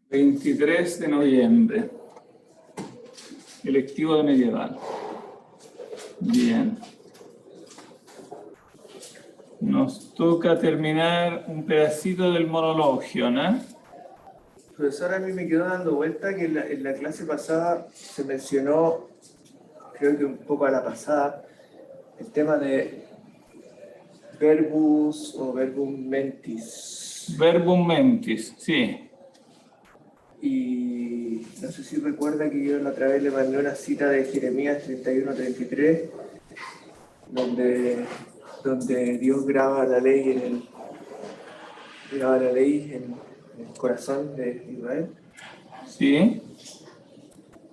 23 de noviembre. Electivo de medieval. Bien. Nos toca terminar un pedacito del monologio, ¿no? Profesor, a mí me quedó dando vuelta que en la clase pasada se mencionó, creo que un poco a la pasada, el tema de verbus o verbum mentis. Verbum mentis, sí. Y no sé si recuerda que yo la otra vez le mandé una cita de Jeremías 31:33, donde Dios graba la ley en el corazón de Israel. Sí.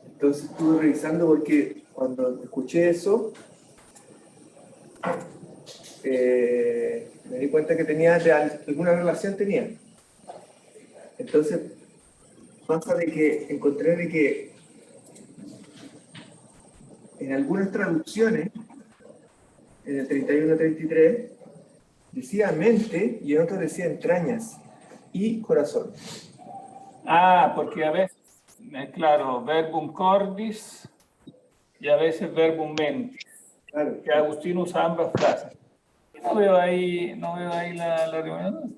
Entonces estuve revisando porque cuando escuché eso, me di cuenta que tenía alguna relación tenía. Entonces pasa de que encontré de que en algunas traducciones, en el 31-33, decía mente y en otras decía entrañas y corazón. Ah, porque a veces, claro, verbum cordis y a veces verbum mentis. Claro. Que Agustín usa ambas frases. No veo ahí la reunión.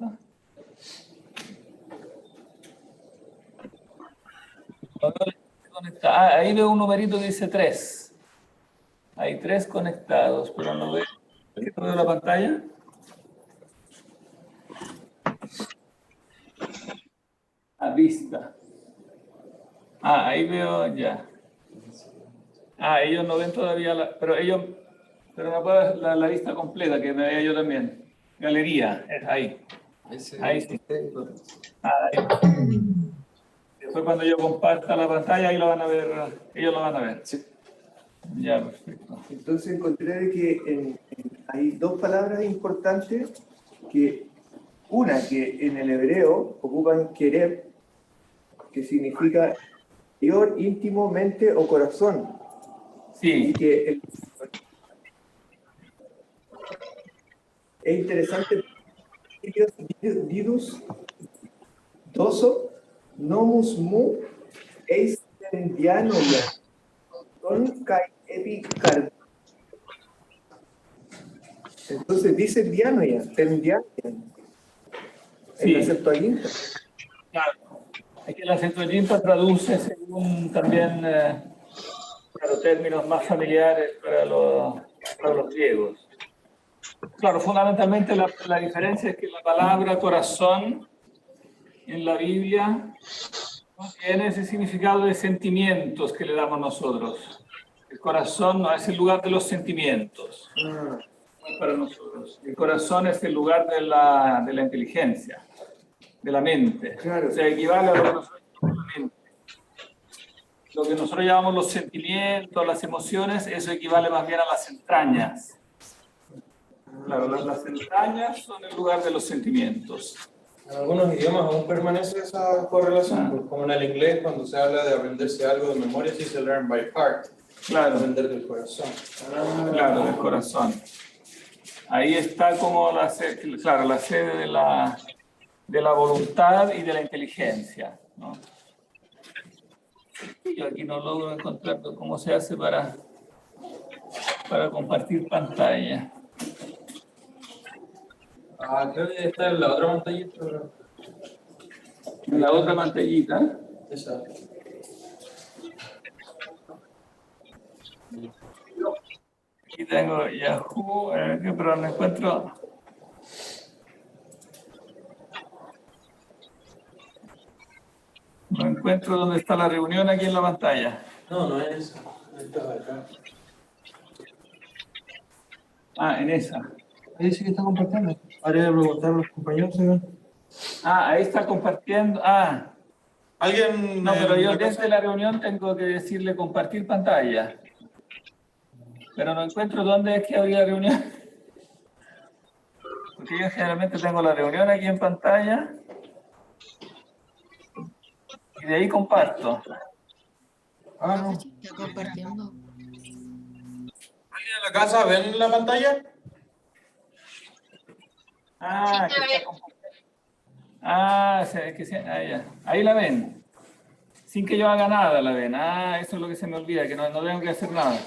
¿Dónde está? Ah, ahí veo un numerito que dice 3. Hay 3 conectados, pero no veo la pantalla. A vista. Ah, ahí veo ya. Ah, ellos no ven todavía, pero no puedo ver la lista completa que me veía yo también. Galería, es ahí. Ahí sí. Ah, ahí. Después cuando yo comparta la pantalla, ahí lo van a ver, ellos lo van a ver. Sí. Ya, perfecto. Entonces encontré de que hay dos palabras importantes que en el hebreo ocupan querer, que significa interior, íntimo, mente o corazón. Sí. Y que es interesante, didus, doso, nomus mu, eis tendianoia, con kai epi cardi. Entonces dice dianoia, tendianoia, en la Septuaginta. Claro. Es que la Septuaginta traduce según también términos más familiares para los griegos. Claro, fundamentalmente la diferencia es que la palabra corazón en la Biblia no tiene ese significado de sentimientos que le damos nosotros. El corazón no es el lugar de los sentimientos para nosotros. El corazón es el lugar de la inteligencia, de la mente. Claro. O sea, equivale a lo que nosotros llamamos la mente. Lo que nosotros llamamos los sentimientos, las emociones, eso equivale más bien a las entrañas. Claro, las entrañas son el lugar de los sentimientos. En algunos idiomas aún permanece esa correlación, como en el inglés cuando se habla de aprenderse algo de memoria, se dice learn by heart, claro. Aprender del corazón. Claro, del corazón. Ahí está como la sede de la voluntad y de la inteligencia, ¿no? Yo aquí no logro encontrar cómo se hace para compartir pantalla. Creo que está en la otra pantallita. En la otra pantallita. Esa. Aquí tengo Yahoo, pero no encuentro. No encuentro dónde está la reunión aquí en la pantalla. No es esa. Está acá. Ah, en esa. Ahí sí que está compartiendo. Habría que preguntar a los compañeros. Ah, ahí está compartiendo. Ah. ¿Alguien? No, pero yo desde la reunión tengo que decirle compartir pantalla. Pero no encuentro dónde es que habría reunión. Porque yo generalmente tengo la reunión aquí en pantalla. Y de ahí comparto. No. Está compartiendo. ¿Alguien en la casa ven la pantalla? Ah, que está compartiendo. Ah, es que ya. Ahí la ven. Sin que yo haga nada la ven. Ah, eso es lo que se me olvida, que no tengo que hacer nada.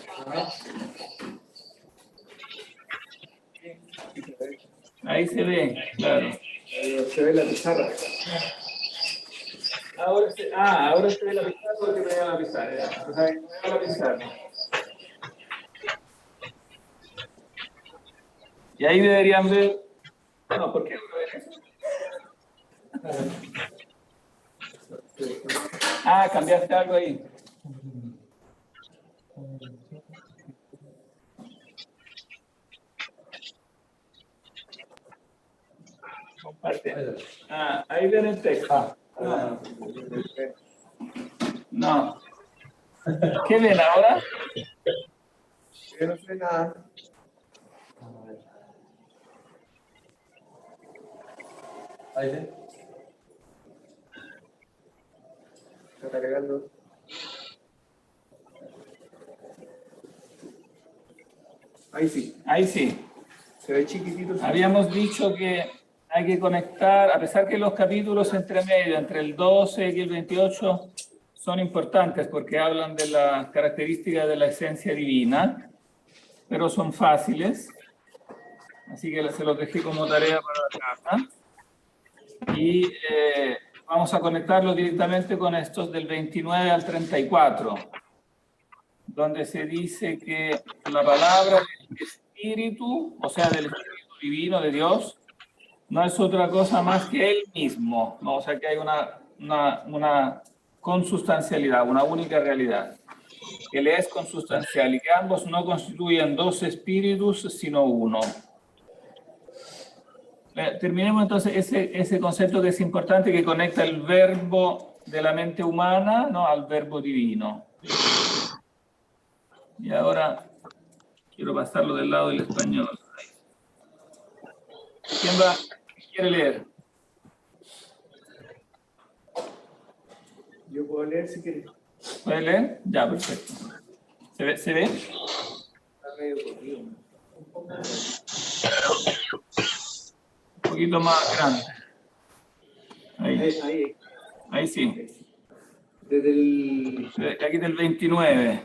Ahí se ve, claro. Se ve la pizarra. Ahora se ve la pizarra porque me da la pizarra. Ya. O sea, me da la pizarra. Y ahí deberían ver. No, ¿por qué no ven eso? Ah, cambiaste algo ahí. Comparte. Ah, ahí ven el texto. No. ¿Qué ven ahora? Yo no sé nada. Ahí sí. Está cargando. Ahí sí. Ahí sí. Se ve chiquitito. Habíamos dicho que hay que conectar, a pesar que los capítulos entre medio, entre el 12 y el 28, son importantes porque hablan de las características de la esencia divina, pero son fáciles. Así que se los dejé como tarea para la casa. Y vamos a conectarlo directamente con estos del 29 al 34, donde se dice que la palabra del Espíritu, o sea, del Espíritu Divino de Dios, no es otra cosa más que Él mismo, ¿no? O sea, que hay una consustancialidad, una única realidad. Él es consustancial y que ambos no constituyen dos espíritus, sino uno. Terminemos entonces ese concepto que es importante, que conecta el verbo de la mente humana, ¿no?, al verbo divino. Y ahora quiero pasarlo del lado del español. ¿Quién quiere leer? Yo puedo leer si quieres. ¿Puede leer? Ya, perfecto. ¿Se ve? ¿Se ve? Está medio corrido. Un poquito más grande. Ahí. Ahí sí. Desde el... Aquí del 29.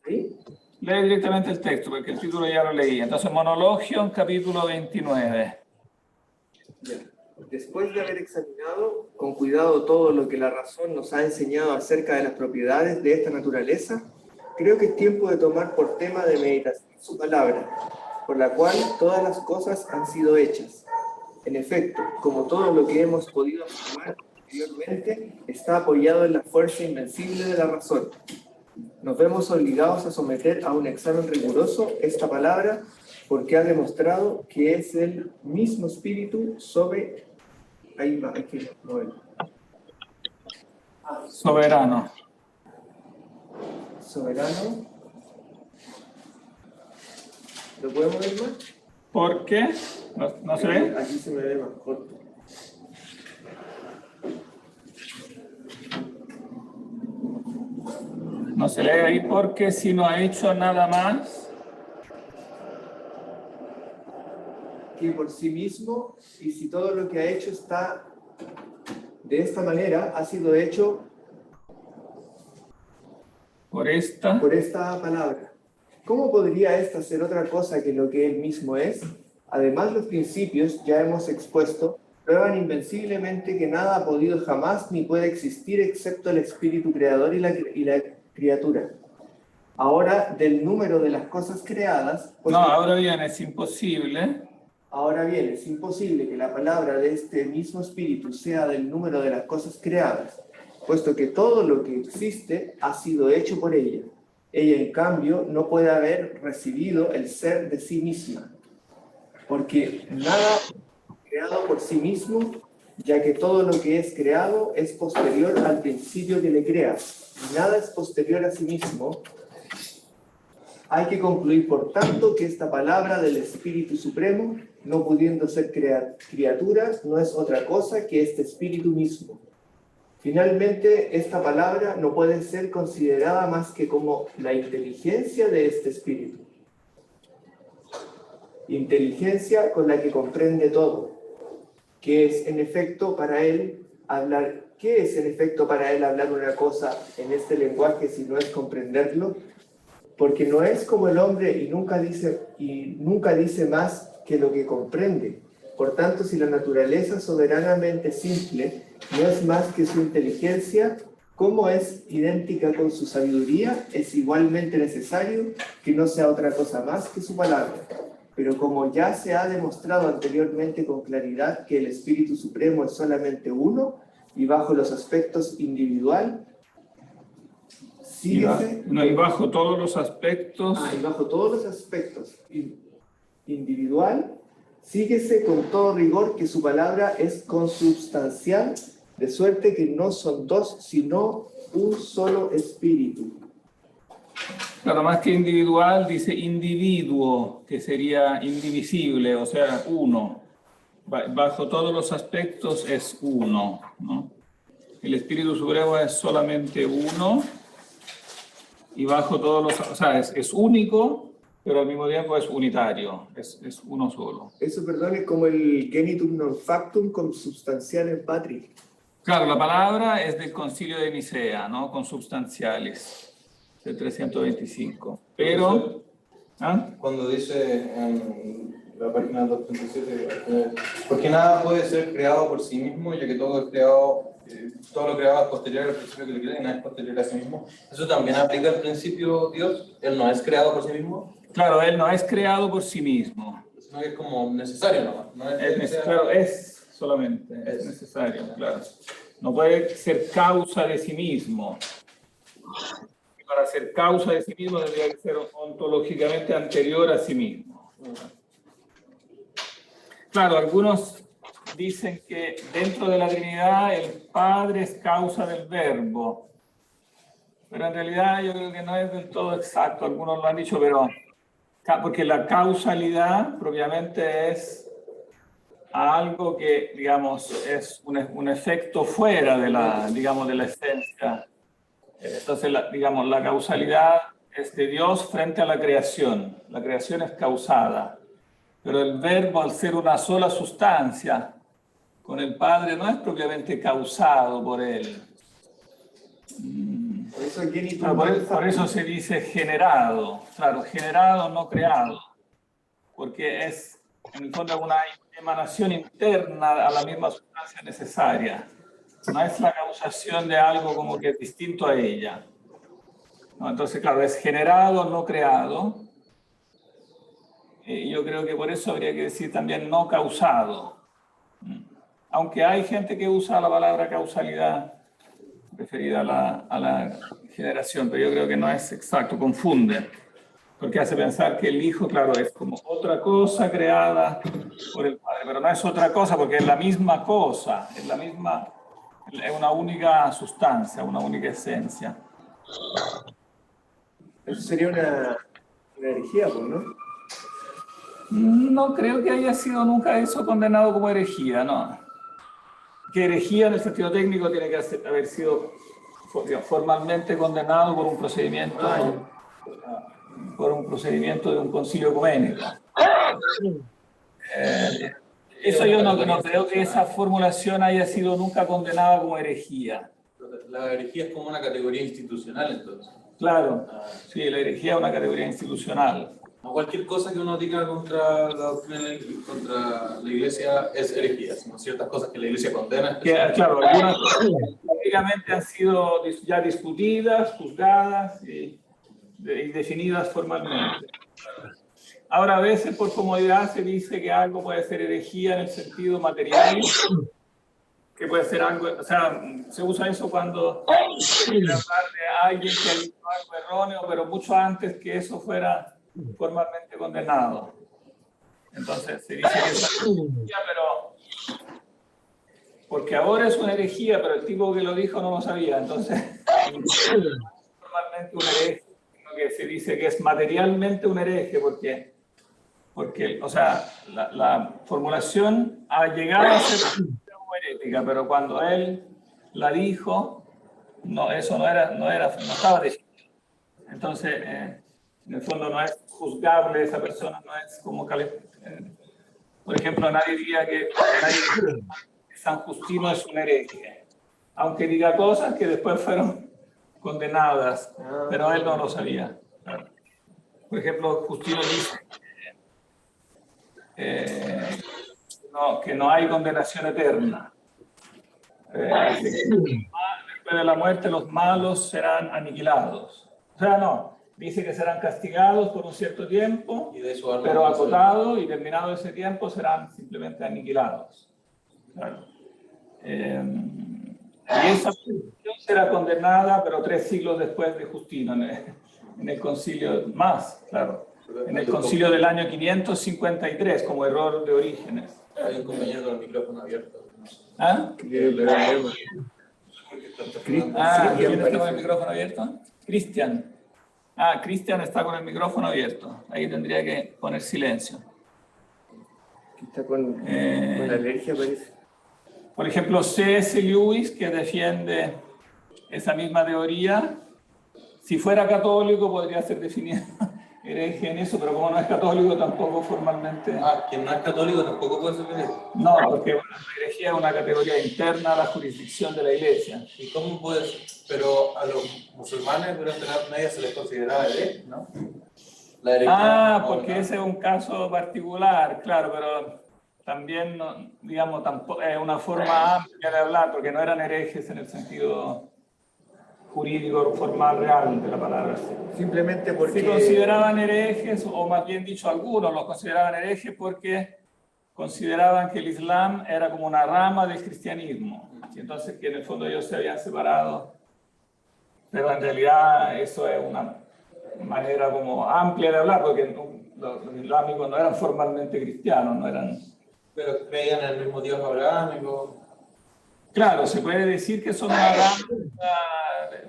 ¿Sí? Lee directamente el texto, porque el título ya lo leí. Entonces, Monologion, capítulo 29. Ya. Después de haber examinado con cuidado todo lo que la razón nos ha enseñado acerca de las propiedades de esta naturaleza, creo que es tiempo de tomar por tema de meditación su palabra, por la cual todas las cosas han sido hechas. En efecto, como todo lo que hemos podido afirmar anteriormente, está apoyado en la fuerza invencible de la razón. Nos vemos obligados a someter a un examen riguroso esta palabra porque ha demostrado que es el mismo espíritu sobre... Ahí va, hay que moverlo. Soberano. Soberano. ¿Lo podemos ver más? ¿Por qué? ¿No se ve? Aquí se me ve más corto. No se lee ahí porque si no ha hecho nada más. Que por sí mismo, y si todo lo que ha hecho está de esta manera, ha sido hecho Por esta. por esta palabra. ¿Cómo podría esta ser otra cosa que lo que él mismo es? Además, los principios, ya hemos expuesto, prueban invenciblemente que nada ha podido jamás ni puede existir excepto el espíritu creador y la criatura. Ahora, del número de las cosas creadas... No, ahora bien, es imposible. Ahora bien, es imposible que la palabra de este mismo espíritu sea del número de las cosas creadas, puesto que todo lo que existe ha sido hecho por ella. Ella, en cambio, no puede haber recibido el ser de sí misma, porque nada es creado por sí mismo, ya que todo lo que es creado es posterior al principio que le crea, y nada es posterior a sí mismo. Hay que concluir, por tanto, que esta palabra del Espíritu Supremo, no pudiendo ser criatura, no es otra cosa que este Espíritu mismo. Finalmente, esta palabra no puede ser considerada más que como la inteligencia de este Espíritu. inteligencia con la que comprende todo, que es en efecto para él hablar. ¿Qué es en efecto para él hablar una cosa en este lenguaje si no es comprenderlo? Porque no es como el hombre y nunca dice más que lo que comprende. Por tanto, si la naturaleza soberanamente simple no es más que su inteligencia, como es idéntica con su sabiduría, es igualmente necesario que no sea otra cosa más que su palabra. Pero como ya se ha demostrado anteriormente con claridad que el Espíritu Supremo es solamente uno y bajo los aspectos individual, síguese... Y bajo todos los aspectos... y bajo todos los aspectos individual, síguese con todo rigor que su palabra es consubstancial, de suerte que no son dos, sino un solo espíritu. Claro, más que individual, dice individuo, que sería indivisible, o sea, uno. Bajo todos los aspectos es uno, ¿no? El Espíritu Supremo es solamente uno, y bajo todos los... O sea, es único, pero al mismo tiempo es unitario, es uno solo. Eso, perdón, es como el genitum non factum consubstancial en patri. Claro, la palabra es del Concilio de Nicea, ¿no? Consubstanciales, del 325. Pero, cuando dice en la página 237, porque nada puede ser creado por sí mismo, ya que todo es creado, todo lo creado es posterior al principio que lo crea y nada es posterior a sí mismo. ¿Eso también aplica al principio Dios? ¿Él no es creado por sí mismo? Claro, Él no es creado por sí mismo. Sino que es como necesario nomás. No es claro, es solamente, es necesario, claro. No puede ser causa de sí mismo. Para ser causa de sí mismo tendría que ser ontológicamente anterior a sí mismo. Claro, algunos dicen que dentro de la Trinidad el Padre es causa del Verbo, pero en realidad yo creo que no es del todo exacto, algunos lo han dicho, pero porque la causalidad propiamente es algo que, digamos, es un efecto fuera de la, digamos, de la esencia. Entonces, digamos, la causalidad es de Dios frente a la creación. La creación es causada. Pero el Verbo, al ser una sola sustancia, con el Padre no es propiamente causado por Él. Por eso se dice generado. Claro, generado, no creado. Porque es, en el fondo, una emanación interna a la misma sustancia necesaria. No es la causación de algo como que es distinto a ella. ¿No? Entonces, claro, es generado, no creado. Yo creo que por eso habría que decir también no causado. Aunque hay gente que usa la palabra causalidad referida a la generación, pero yo creo que no es exacto, confunde. Porque hace pensar que el Hijo, claro, es como otra cosa creada por el Padre, pero no es otra cosa porque es la misma cosa, es la misma, es una única sustancia, una única esencia. Eso sería una herejía, pues, ¿no? No creo que haya sido nunca eso condenado como herejía, no. Que herejía en el sentido técnico tiene que haber sido formalmente condenado por un procedimiento, de un concilio ecuménico. Eso yo no creo que esa formulación haya sido nunca condenada como herejía. La herejía es como una categoría institucional, entonces. Claro, sí, la herejía es una categoría institucional. No cualquier cosa que uno diga contra la doctrina, contra la Iglesia es herejía, sino ciertas cosas que la Iglesia condena. Claro, algunas prácticamente han sido ya discutidas, juzgadas y definidas formalmente. Ahora, a veces por comodidad se dice que algo puede ser herejía en el sentido material, que puede ser algo, o sea, se usa eso cuando se quiere hablar de alguien que ha dicho algo erróneo, pero mucho antes que eso fuera formalmente condenado. Entonces se dice que es una herejía, pero porque ahora es una herejía, pero el tipo que lo dijo no lo sabía, entonces formalmente un hereje, sino que se dice que es materialmente un hereje, porque o sea, la formulación ha llegado a ser herética, pero cuando él la dijo, no, eso no estaba definido. Entonces, En el fondo no es juzgable esa persona, no es como... por ejemplo, nadie diría que San Justino es un hereje, aunque diga cosas que después fueron condenadas, pero él no lo sabía. Claro. Por ejemplo, Justino dice que no hay condenación eterna. Después de la muerte los malos serán aniquilados. O sea, no, dice que serán castigados por un cierto tiempo, pero acotado y terminado ese tiempo serán simplemente aniquilados. Claro. Y esa posición será condenada, pero 3 siglos después de Justino, en el concilio más, claro, en el concilio del año 553, como error de Orígenes. Hay un compañero con el micrófono abierto. ¿Ah? ¿Quién está con el micrófono abierto? Cristian. Cristian está con el micrófono abierto. Ahí tendría que poner silencio. Está con alergia, parece. Por ejemplo, C.S. Lewis, que defiende esa misma teoría, si fuera católico podría ser definido hereje en eso, pero como no es católico tampoco formalmente... Quien no es católico tampoco puede ser hereje. No, porque la herejía es una categoría interna a la jurisdicción de la Iglesia. ¿Y cómo puede ser? Pero a los musulmanes durante la Edad Media se les consideraba hereje, ¿no? La herejía, porque ese es un caso particular, claro, pero también, digamos, tampoco, es una forma amplia de hablar, porque no eran herejes en el sentido jurídico, formal, real de la palabra. Simplemente porque... Se consideraban herejes, o más bien dicho, algunos los consideraban herejes porque consideraban que el Islam era como una rama del cristianismo. Y entonces que en el fondo ellos se habían separado. Pero en realidad eso es una manera como amplia de hablar, porque los islámicos no eran formalmente cristianos, no eran... Pero creían en el mismo Dios abrámico. Claro, se puede decir que son una rama,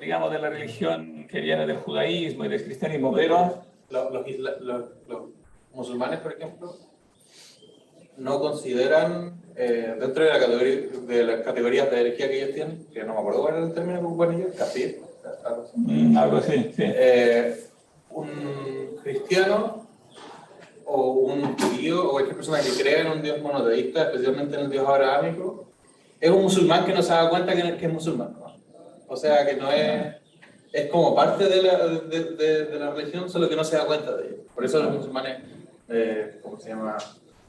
digamos, de la religión que viene del judaísmo y del cristianismo, pero... Los musulmanes, por ejemplo, no consideran, dentro de las categorías de herejía que ellos tienen, que no me acuerdo cuál era el término que ocupan ellos, kafir, algo así, sí. Un cristiano o un judío o cualquier persona que crea en un Dios monoteísta, especialmente en el Dios abrahámico, es un musulmán que no se da cuenta que es musulmán, ¿no? O sea, que no es como parte de la religión, solo que no se da cuenta de ello. Por eso los musulmanes, ¿cómo se llama?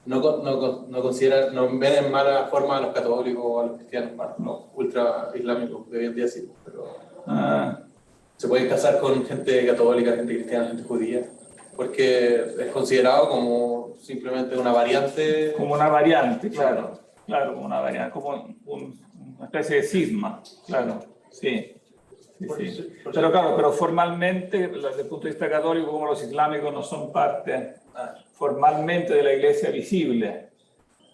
No consideran, no ven en mala forma a los católicos o a los cristianos, los ultra islámicos de hoy en día sí, pero se pueden casar con gente católica, gente cristiana, gente judía, porque es considerado como simplemente una variante. Como una variante, claro. Claro, como una variante, como una especie de cisma, claro, sí. Pero claro, pero formalmente, desde el punto de vista católico, como los islámicos no son parte formalmente de la iglesia visible,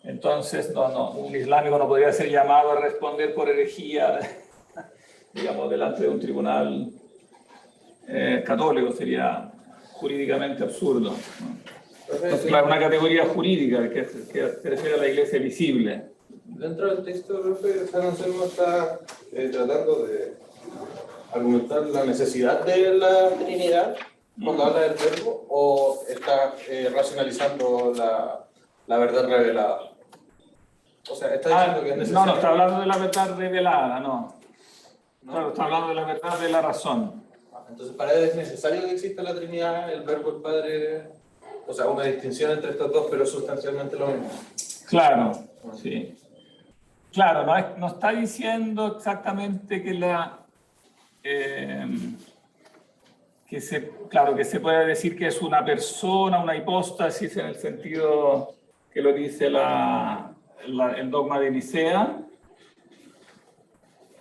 entonces un islámico no podría ser llamado a responder por herejía, digamos, delante de un tribunal católico, sería jurídicamente absurdo, ¿no? Entonces, claro, una categoría jurídica que se refiere a la iglesia visible. Dentro del texto, profe, San Anselmo está tratando de argumentar la necesidad de la Trinidad cuando habla del verbo, o está racionalizando la verdad revelada. O sea, está diciendo que es necesario. No está hablando de la verdad revelada, no. Claro, está hablando de la verdad de la razón. Entonces, para él es necesario que exista la Trinidad, el verbo, el Padre. O sea, una distinción entre estos dos, pero sustancialmente lo mismo. Claro, sí. Claro, no está diciendo exactamente que que se puede decir que es una persona, una hipóstasis en el sentido que lo dice el dogma de Nicea,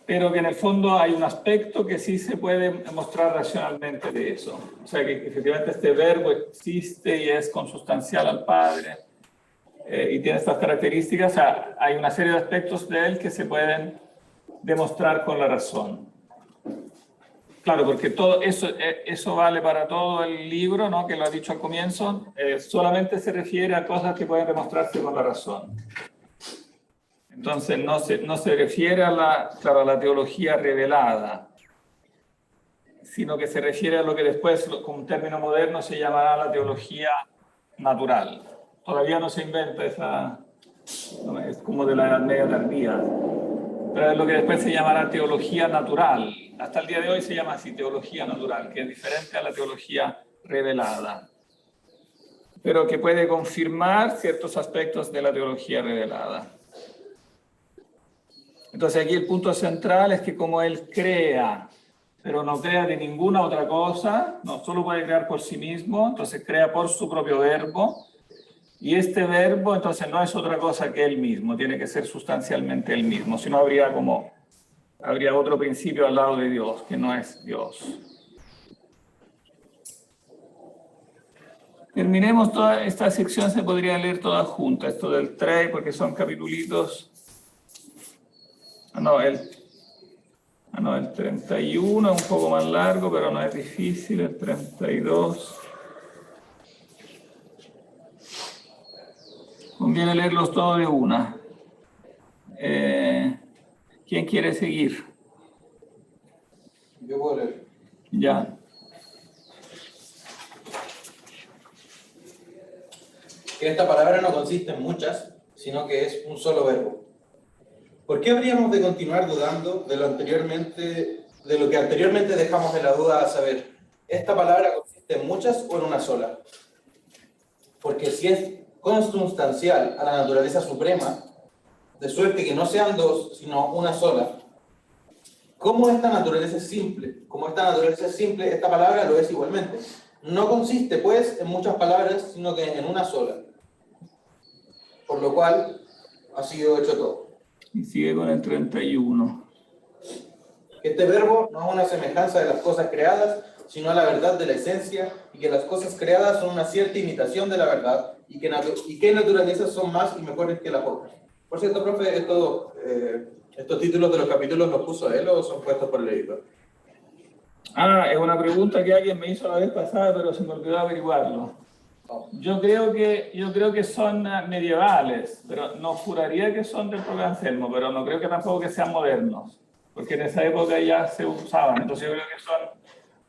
pero que en el fondo hay un aspecto que sí se puede mostrar racionalmente de eso. O sea, que efectivamente este verbo existe y es consustancial al Padre y tiene estas características. O sea, hay una serie de aspectos de él que se pueden demostrar con la razón. Claro, porque todo eso vale para todo el libro, ¿no? Que lo ha dicho al comienzo, solamente se refiere a cosas que pueden demostrarse con la razón. Entonces no se refiere a la teología revelada, sino que se refiere a lo que después, con un término moderno, se llamará la teología natural. Todavía no se inventa esa, no, es como de la Edad Media tardía, pero es lo que después se llamará teología natural. Hasta el día de hoy se llama así, teología natural, que es diferente a la teología revelada, pero que puede confirmar ciertos aspectos de la teología revelada. Entonces aquí el punto central es que como Él crea, pero no crea de ninguna otra cosa, no solo puede crear por sí mismo, entonces crea por su propio verbo, y este verbo entonces no es otra cosa que Él mismo, tiene que ser sustancialmente Él mismo, si no habría otro principio al lado de Dios, que no es Dios. Terminemos toda esta sección, se podría leer toda junta, esto del 3, porque son capitulitos. El 31 es un poco más largo, pero no es difícil, el 32. Conviene leerlos todos de una. ¿Quién quiere seguir? Yo puedo leer. Ya. Que esta palabra no consiste en muchas, sino que es un solo verbo. ¿Por qué habríamos de continuar dudando de lo que anteriormente dejamos en la duda a saber? ¿Esta palabra consiste en muchas o en una sola? Porque si es consustancial a la naturaleza suprema, de suerte que no sean dos, sino una sola, ¿cómo esta naturaleza es simple? Como esta naturaleza es simple, esta palabra lo es igualmente. No consiste, pues, en muchas palabras, sino que en una sola. Por lo cual, ha sido hecho todo. Y sigue con el 31. Este verbo no es una semejanza de las cosas creadas, sino a la verdad de la esencia, y que las cosas creadas son una cierta imitación de la verdad, y que naturalezas son más y mejores que las otras. Por cierto, profe, estos títulos de los capítulos los puso él o son puestos por el editor. Es una pregunta que alguien me hizo la vez pasada, pero se me olvidó averiguarlo. Yo creo que son medievales, pero no juraría que son del propio Anselmo, pero no creo que tampoco que sean modernos, porque en esa época ya se usaban. Entonces yo creo que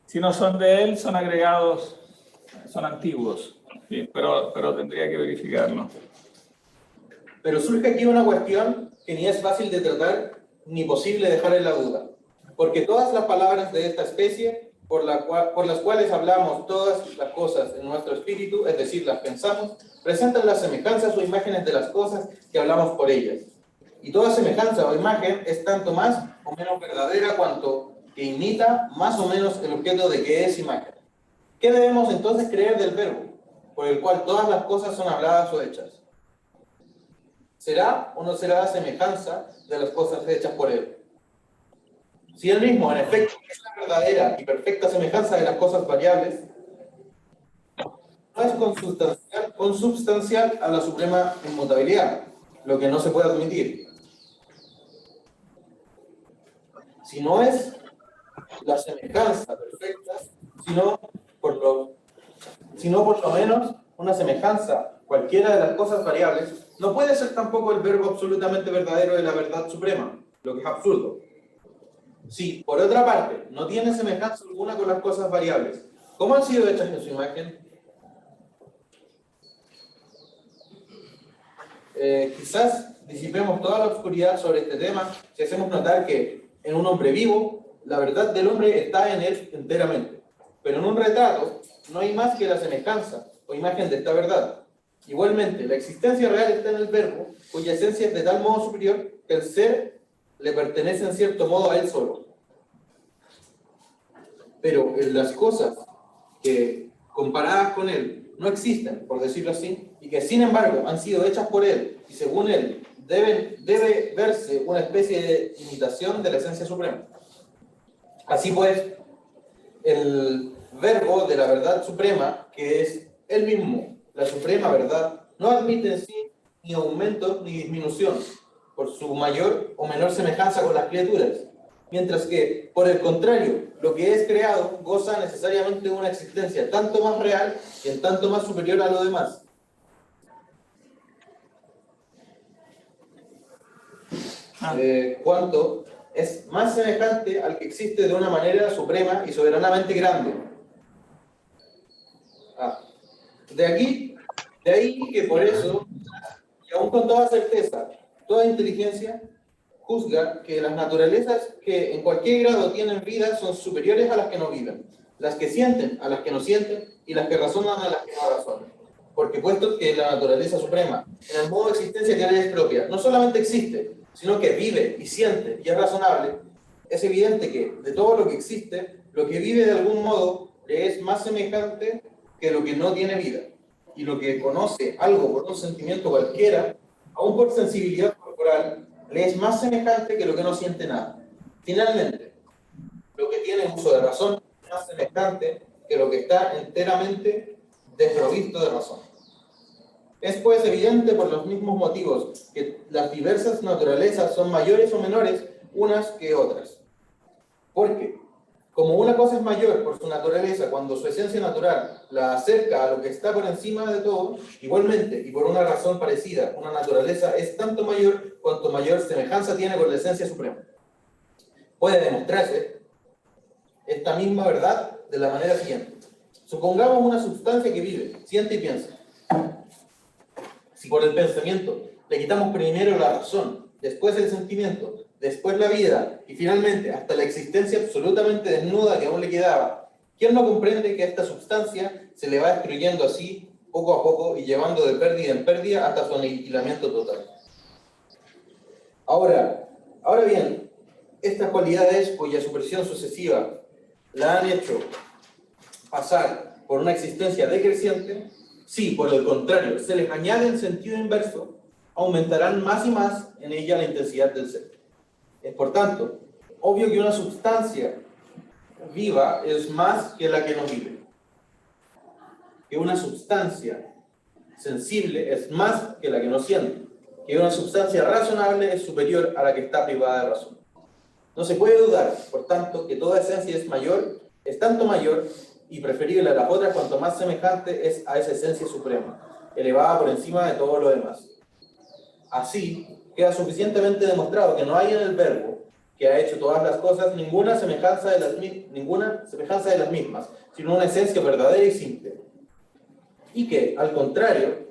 si no son de él, son agregados, son antiguos, sí, pero tendría que verificarlo. Pero surge aquí una cuestión que ni es fácil de tratar ni posible dejar en la duda, porque todas las palabras de esta especie, por las cuales hablamos todas las cosas en nuestro espíritu, es decir, las pensamos, presentan las semejanzas o imágenes de las cosas que hablamos por ellas. Y toda semejanza o imagen es tanto más o menos verdadera cuanto que imita más o menos el objeto de que es imagen. ¿Qué debemos entonces creer del verbo, por el cual todas las cosas son habladas o hechas? ¿Será o no será la semejanza de las cosas hechas por él? Si él mismo, en efecto, es la verdadera y perfecta semejanza de las cosas variables, no es consubstancial a la suprema inmutabilidad, lo que no se puede admitir. Si no es la semejanza perfecta, sino por lo menos una semejanza cualquiera de las cosas variables, no puede ser tampoco el verbo absolutamente verdadero de la verdad suprema, lo que es absurdo. Si, por otra parte, no tiene semejanza alguna con las cosas variables, ¿cómo han sido hechas en su imagen? Quizás disipemos toda la oscuridad sobre este tema si hacemos notar que en un hombre vivo, la verdad del hombre está en él enteramente. Pero en un retrato no hay más que la semejanza o imagen de esta verdad. Igualmente, la existencia real está en el verbo, cuya esencia es de tal modo superior que el ser le pertenece en cierto modo a él solo. Pero en las cosas que, comparadas con él, no existen, por decirlo así, y que sin embargo han sido hechas por él, y según él, debe verse una especie de imitación de la esencia suprema. Así pues, el verbo de la verdad suprema, que es él mismo, la suprema verdad, no admite en sí ni aumento ni disminución, por su mayor o menor semejanza con las criaturas, mientras que, por el contrario, lo que es creado goza necesariamente de una existencia tanto más real y en tanto más superior a lo demás. Cuanto es más semejante al que existe de una manera suprema y soberanamente grande. De ahí que por eso, y aún con toda certeza, toda inteligencia juzga que las naturalezas que en cualquier grado tienen vida son superiores a las que no viven, las que sienten a las que no sienten y las que razonan a las que no razonan. Porque puesto que la naturaleza suprema, en el modo de existencia que le es propia, no solamente existe, sino que vive y siente y es razonable, es evidente que de todo lo que existe, lo que vive de algún modo le es más semejante que lo que no tiene vida. Y lo que conoce algo por un sentimiento cualquiera, aún por sensibilidad corporal, le es más semejante que lo que no siente nada. Finalmente, lo que tiene uso de razón es más semejante que lo que está enteramente desprovisto de razón. Es pues evidente por los mismos motivos que las diversas naturalezas son mayores o menores unas que otras. Porque, como una cosa es mayor por su naturaleza cuando su esencia natural la acerca a lo que está por encima de todo, igualmente, y por una razón parecida, una naturaleza es tanto mayor cuanto mayor semejanza tiene con la esencia suprema. Puede demostrarse esta misma verdad de la manera siguiente. Supongamos una sustancia que vive, siente y piensa. Si por el pensamiento le quitamos primero la razón, después el sentimiento, después la vida y finalmente hasta la existencia absolutamente desnuda que aún le quedaba, ¿quién no comprende que esta sustancia se le va destruyendo así, poco a poco y llevando de pérdida en pérdida hasta su aniquilamiento total? Ahora bien, estas cualidades cuya supresión sucesiva la han hecho pasar por una existencia decreciente, si por el contrario se les añade el sentido inverso, aumentarán más y más en ella la intensidad del ser. Es por tanto obvio que una sustancia viva es más que la que no vive, que una sustancia sensible es más que la que no siente, que una sustancia razonable es superior a la que está privada de razón. No se puede dudar, por tanto, que toda esencia es tanto mayor y preferible a las otras cuanto más semejante es a esa esencia suprema, elevada por encima de todo lo demás. Así, queda suficientemente demostrado que no hay en el verbo que ha hecho todas las cosas ninguna semejanza de las mismas, sino una esencia verdadera y simple. Y que, al contrario,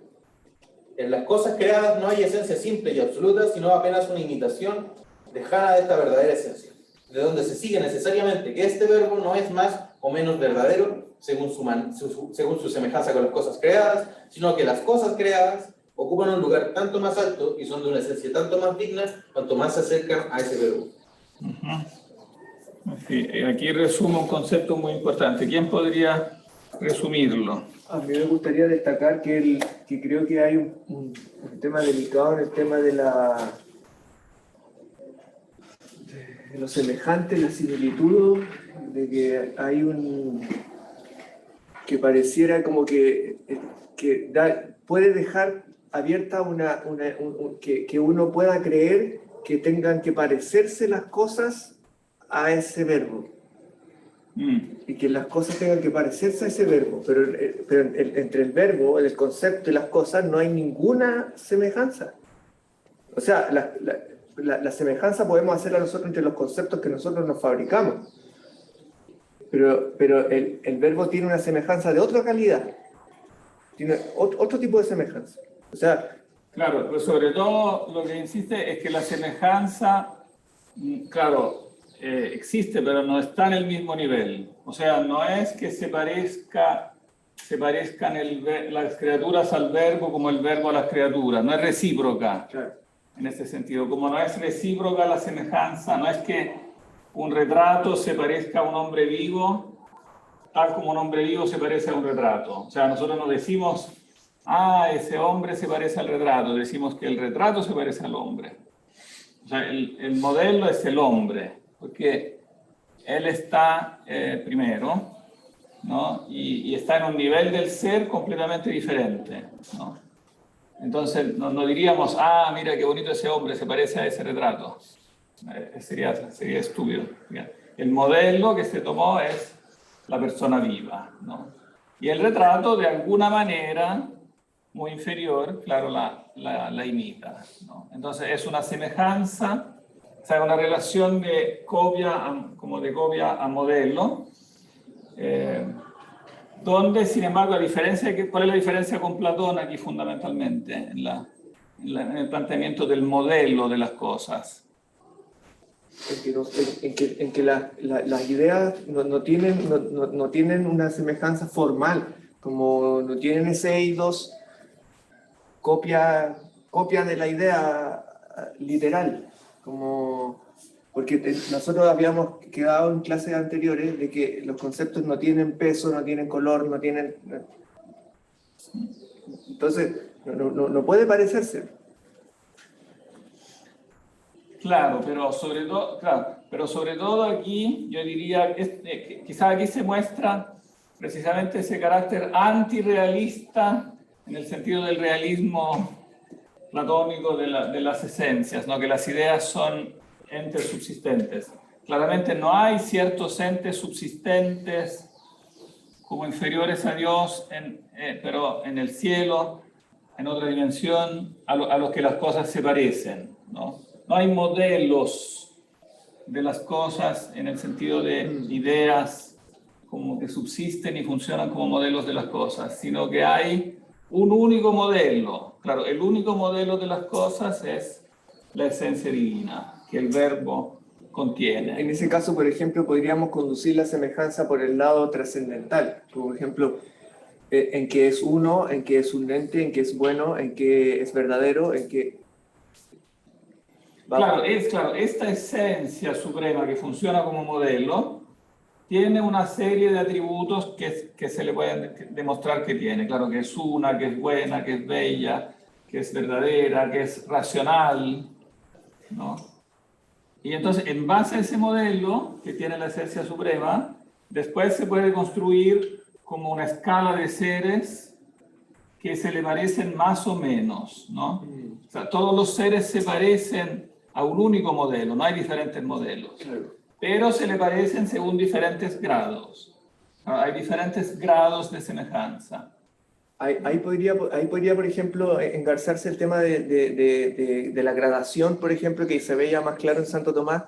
en las cosas creadas no hay esencia simple y absoluta, sino apenas una imitación lejana de esta verdadera esencia, de donde se sigue necesariamente que este verbo no es más o menos verdadero según su semejanza con las cosas creadas, sino que las cosas creadas ocupan un lugar tanto más alto y son de una esencia tanto más digna cuanto más se acercan a ese verbo. Sí, aquí resumo un concepto muy importante. ¿Quién podría resumirlo? A mí me gustaría destacar que creo que hay un tema delicado en el tema de lo semejante, la similitud, de que hay que pareciera como que puede dejar abierta que uno pueda creer que tengan que parecerse las cosas a ese verbo. Y que las cosas tengan que parecerse a ese verbo, pero entre el verbo, el concepto y las cosas no hay ninguna semejanza. O sea, la semejanza podemos hacerla nosotros entre los conceptos que nosotros nos fabricamos, pero el verbo tiene una semejanza de otra calidad, tiene otro tipo de semejanza. O sea, claro, pero sobre todo lo que insiste es que la semejanza, claro, existe, pero no está en el mismo nivel. O sea, no es que se parezcan las criaturas al verbo como el verbo a las criaturas, no es recíproca. claro. En ese sentido, como no es recíproca la semejanza, no es que un retrato se parezca a un hombre vivo, tal como un hombre vivo se parece a un retrato. O sea, nosotros no decimos, ese hombre se parece al retrato, decimos que el retrato se parece al hombre. O sea, el modelo es el hombre, porque él está primero, ¿no? Y está en un nivel del ser completamente diferente, ¿no? Entonces no diríamos, mira qué bonito ese hombre, se parece a ese retrato. Sería estúpido. El modelo que se tomó es la persona viva, ¿no? Y el retrato, de alguna manera, muy inferior, claro, la imita, ¿no? Entonces es una semejanza O sea, una relación de copia, como de copia a modelo, donde, sin embargo, ¿cuál es la diferencia con Platón aquí fundamentalmente en el planteamiento del modelo de las cosas? En que las ideas no tienen una semejanza formal, como no tienen ese eidos copia de la idea literal, porque nosotros habíamos quedado en clases anteriores de que los conceptos no tienen peso, no tienen color, no tienen... Entonces, no puede parecerse. Claro, pero sobre todo aquí, yo diría, quizás aquí se muestra precisamente ese carácter antirrealista en el sentido del realismo platónico de las esencias, ¿no? Que las ideas son entes subsistentes. Claramente no hay ciertos entes subsistentes como inferiores a Dios, pero en el cielo, en otra dimensión, a los que las cosas se parecen, ¿no? No hay modelos de las cosas en el sentido de ideas como que subsisten y funcionan como modelos de las cosas, sino que hay un único modelo. Claro, el único modelo de las cosas es la esencia divina, que el verbo contiene. En ese caso, por ejemplo, podríamos conducir la semejanza por el lado trascendental. Por ejemplo, en que es uno, en que es un ente, en que es bueno, en que es verdadero, en que... Claro, esta esencia suprema que funciona como modelo tiene una serie de atributos que se le pueden demostrar que tiene. Claro, que es una, que es buena, que es bella, que es verdadera, que es racional, ¿no? Y entonces, en base a ese modelo que tiene la esencia suprema, después se puede construir como una escala de seres que se le parecen más o menos, ¿no? O sea, todos los seres se parecen a un único modelo, no hay diferentes modelos, pero se le parecen según diferentes grados. Hay diferentes grados de semejanza. Ahí podría, por ejemplo, engarzarse el tema de la gradación, por ejemplo, que se veía más claro en Santo Tomás,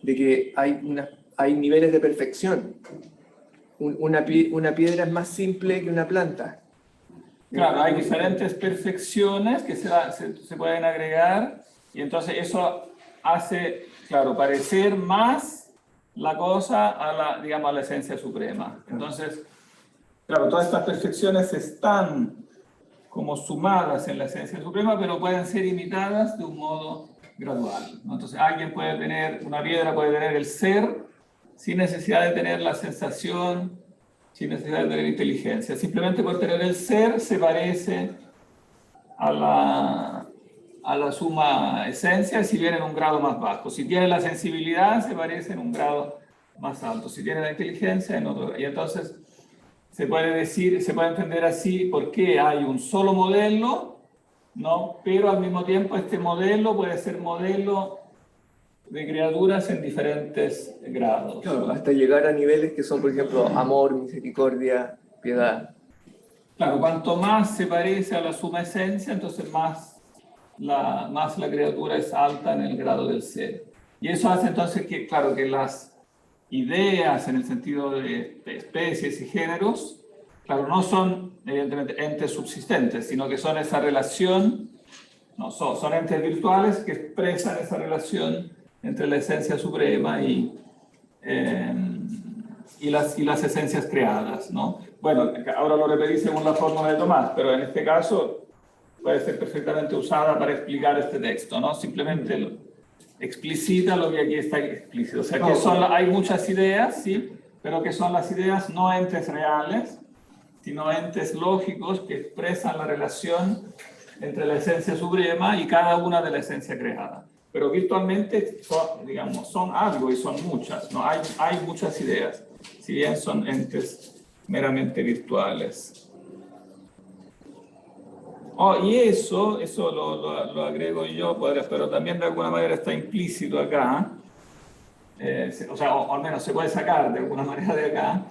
de que hay niveles de perfección. Una piedra es más simple que una planta. Claro, hay diferentes perfecciones que se pueden agregar y entonces eso hace, claro, parecer más la cosa a la esencia suprema. Entonces, claro, todas estas perfecciones están como sumadas en la esencia suprema, pero pueden ser imitadas de un modo gradual, ¿no? Entonces, una piedra puede tener el ser sin necesidad de tener la sensación, sin necesidad de tener inteligencia. Simplemente por tener el ser se parece a la suma esencia, si viene en un grado más bajo. Si tiene la sensibilidad, se parece en un grado más alto. Si tiene la inteligencia, en otro. Y entonces se puede entender así por qué hay un solo modelo, ¿no? Pero al mismo tiempo este modelo puede ser modelo de criaturas en diferentes grados. Claro, hasta llegar a niveles que son, por ejemplo, amor, misericordia, piedad. Claro, cuanto más se parece a la suma esencia, entonces más la criatura es alta en el grado del ser. Y eso hace entonces que, claro, que las ideas en el sentido de especies y géneros, claro, no son evidentemente entes subsistentes, sino que son esa relación, no, son entes virtuales que expresan esa relación entre la esencia suprema y las esencias creadas, ¿no? Bueno, ahora lo repetí según la fórmula de Tomás, pero en este caso puede ser perfectamente usada para explicar este texto, ¿no? Simplemente explicita lo que aquí está explícito. O sea, que hay muchas ideas, sí, pero que son las ideas no entes reales, sino entes lógicos que expresan la relación entre la esencia suprema y cada una de la esencia creada. Pero virtualmente son algo y son muchas, ¿no? Hay muchas ideas, si bien son entes meramente virtuales. Y eso lo agrego yo, pero también de alguna manera está implícito acá, o al menos se puede sacar de alguna manera de acá.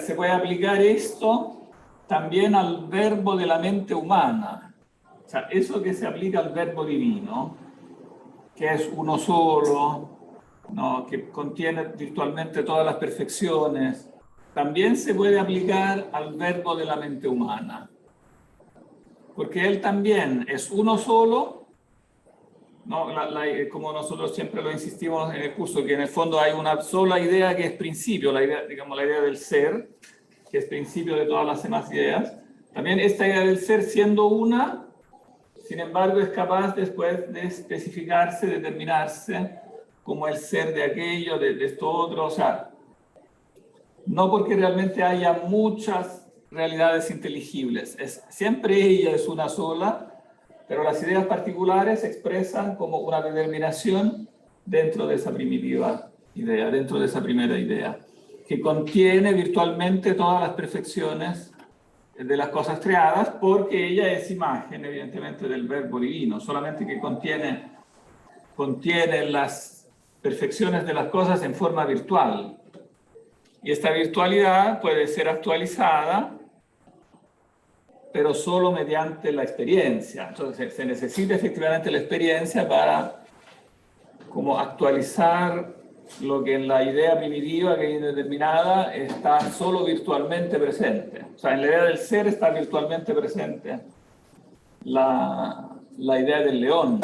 Se puede aplicar esto también al verbo de la mente humana. O sea, eso que se aplica al verbo divino, que es uno solo, ¿no? Que contiene virtualmente todas las perfecciones, también se puede aplicar al verbo de la mente humana. Porque él también es uno solo, ¿no? Como nosotros siempre lo insistimos en el curso, que en el fondo hay una sola idea que es principio, la idea, digamos, la idea del ser, que es principio de todas las demás ideas. También esta idea del ser siendo una, sin embargo, es capaz después de especificarse, determinarse como el ser de aquello, de esto otro, o sea, no porque realmente haya muchas realidades inteligibles, siempre ella es una sola, pero las ideas particulares se expresan como una determinación dentro de esa primitiva idea, dentro de esa primera idea, que contiene virtualmente todas las perfecciones de las cosas creadas, porque ella es imagen, evidentemente, del verbo divino, solamente que contiene las perfecciones de las cosas en forma virtual. Y esta virtualidad puede ser actualizada, pero solo mediante la experiencia. Entonces, se necesita efectivamente la experiencia para como actualizar lo que en la idea primitiva, que es indeterminada, está solo virtualmente presente. O sea, en la idea del ser está virtualmente presente la idea del león.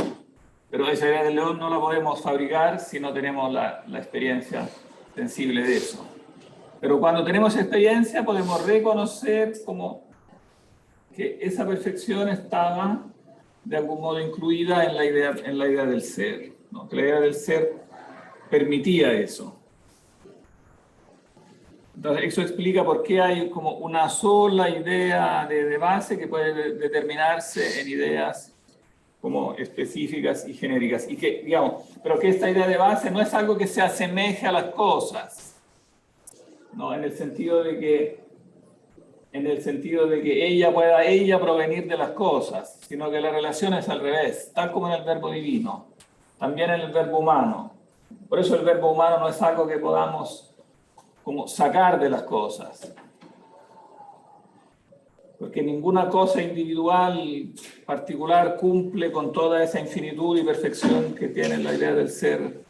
Pero esa idea del león no la podemos fabricar si no tenemos la experiencia sensible de eso. Pero cuando tenemos experiencia podemos reconocer como que esa perfección estaba de algún modo incluida en la idea del ser, ¿no? Que la idea del ser permitía eso. Entonces, eso explica por qué hay como una sola idea de base que puede determinarse en ideas como específicas y genéricas. Y que, digamos, pero que esta idea de base no es algo que se asemeje a las cosas, ¿no? En el sentido de que ella pueda provenir de las cosas, sino que la relación es al revés, tal como en el verbo divino, también en el verbo humano. Por eso el verbo humano no es algo que podamos como sacar de las cosas, porque ninguna cosa individual particular cumple con toda esa infinitud y perfección que tiene la idea del ser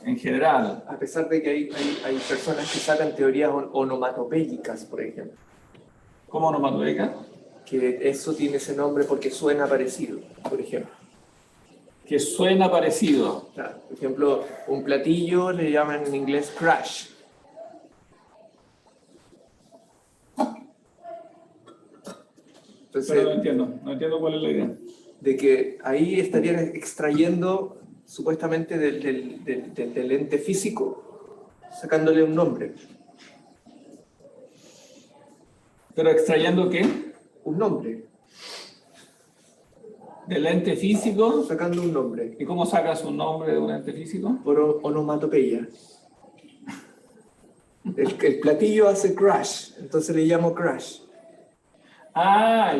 en general. A pesar de que hay personas que sacan teorías onomatopéyicas, por ejemplo. ¿Cómo onomatopeya? Que eso tiene ese nombre porque suena parecido, por ejemplo. Que suena parecido. Claro, por ejemplo, un platillo le llaman en inglés crash. Entonces, Pero no entiendo cuál es la idea. De que ahí estarían extrayendo supuestamente del ente físico, sacándole un nombre. ¿Pero extrayendo qué? Un nombre. ¿Del ente físico? Sacando un nombre. ¿Y cómo sacas un nombre de un ente físico? Por onomatopeya. El platillo hace crash, entonces le llamo crash. Ah,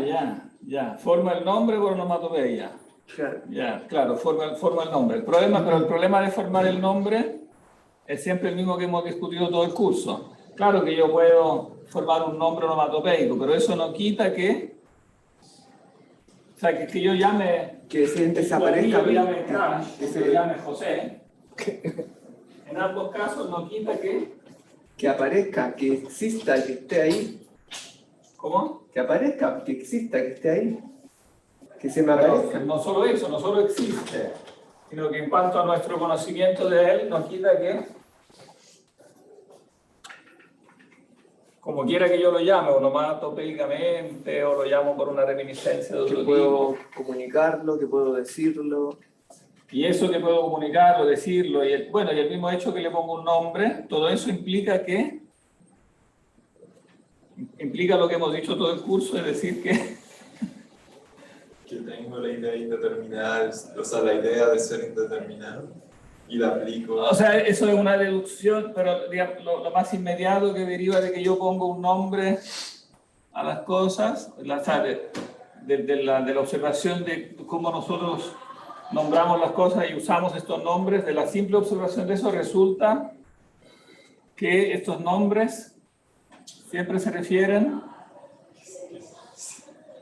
ya. Forma el nombre por onomatopeya. Claro. Ya, claro, forma el nombre. Pero el problema de formar el nombre es siempre el mismo que hemos discutido todo el curso. Claro que yo puedo formar un nombre onomatopeico, pero eso no quita que... O sea, que yo llame... Que ese ente se aparezca. Que llame Crash, que se llame José. En ambos casos no quita que... Que aparezca, que exista, que esté ahí. ¿Cómo? Que aparezca, que exista, que esté ahí. Que se me Pero aparezca. no solo eso, no solo existe, sino que en cuanto a nuestro conocimiento de él, no quita que, como quiera que yo lo llame, onomatopéicamente, o lo llamo por una reminiscencia de otro Que tipo, puedo comunicarlo, que puedo decirlo. y eso que puedo comunicarlo, decirlo, y el mismo hecho que le pongo un nombre, todo eso implica lo que hemos dicho todo el curso, es decir, que tengo la idea indeterminada, o sea, la idea de ser indeterminado, y la aplico. o sea, eso es una deducción, pero digamos, lo más inmediato que deriva de que yo pongo un nombre a las cosas, de la observación de cómo nosotros nombramos las cosas y usamos estos nombres, de la simple observación de eso resulta que estos nombres siempre se refieren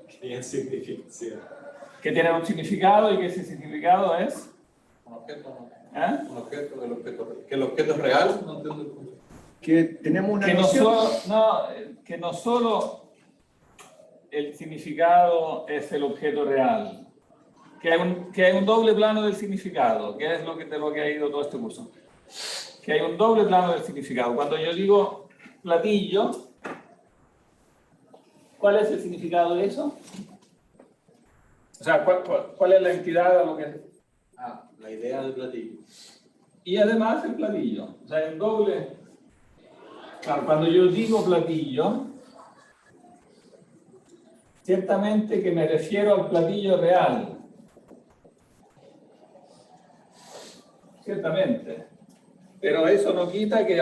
Que tienen significación. que tienen un significado y que ese significado es Un objeto, ¿no? ¿Eh? Un objeto, que el objeto es real, no entiendo el punto. Que tenemos una Que no, noción. que no solo el significado es el objeto real, que hay un doble plano del significado, que es de lo que ha ido todo este curso. Que hay un doble plano del significado. Cuando yo digo platillo, ¿cuál es el significado de eso? O sea, ¿cuál es la entidad a lo que... La idea del platillo. Y además el platillo. O sea, en doble... Claro, cuando yo digo platillo, ciertamente que me refiero al platillo real. Ciertamente. Pero eso no quita que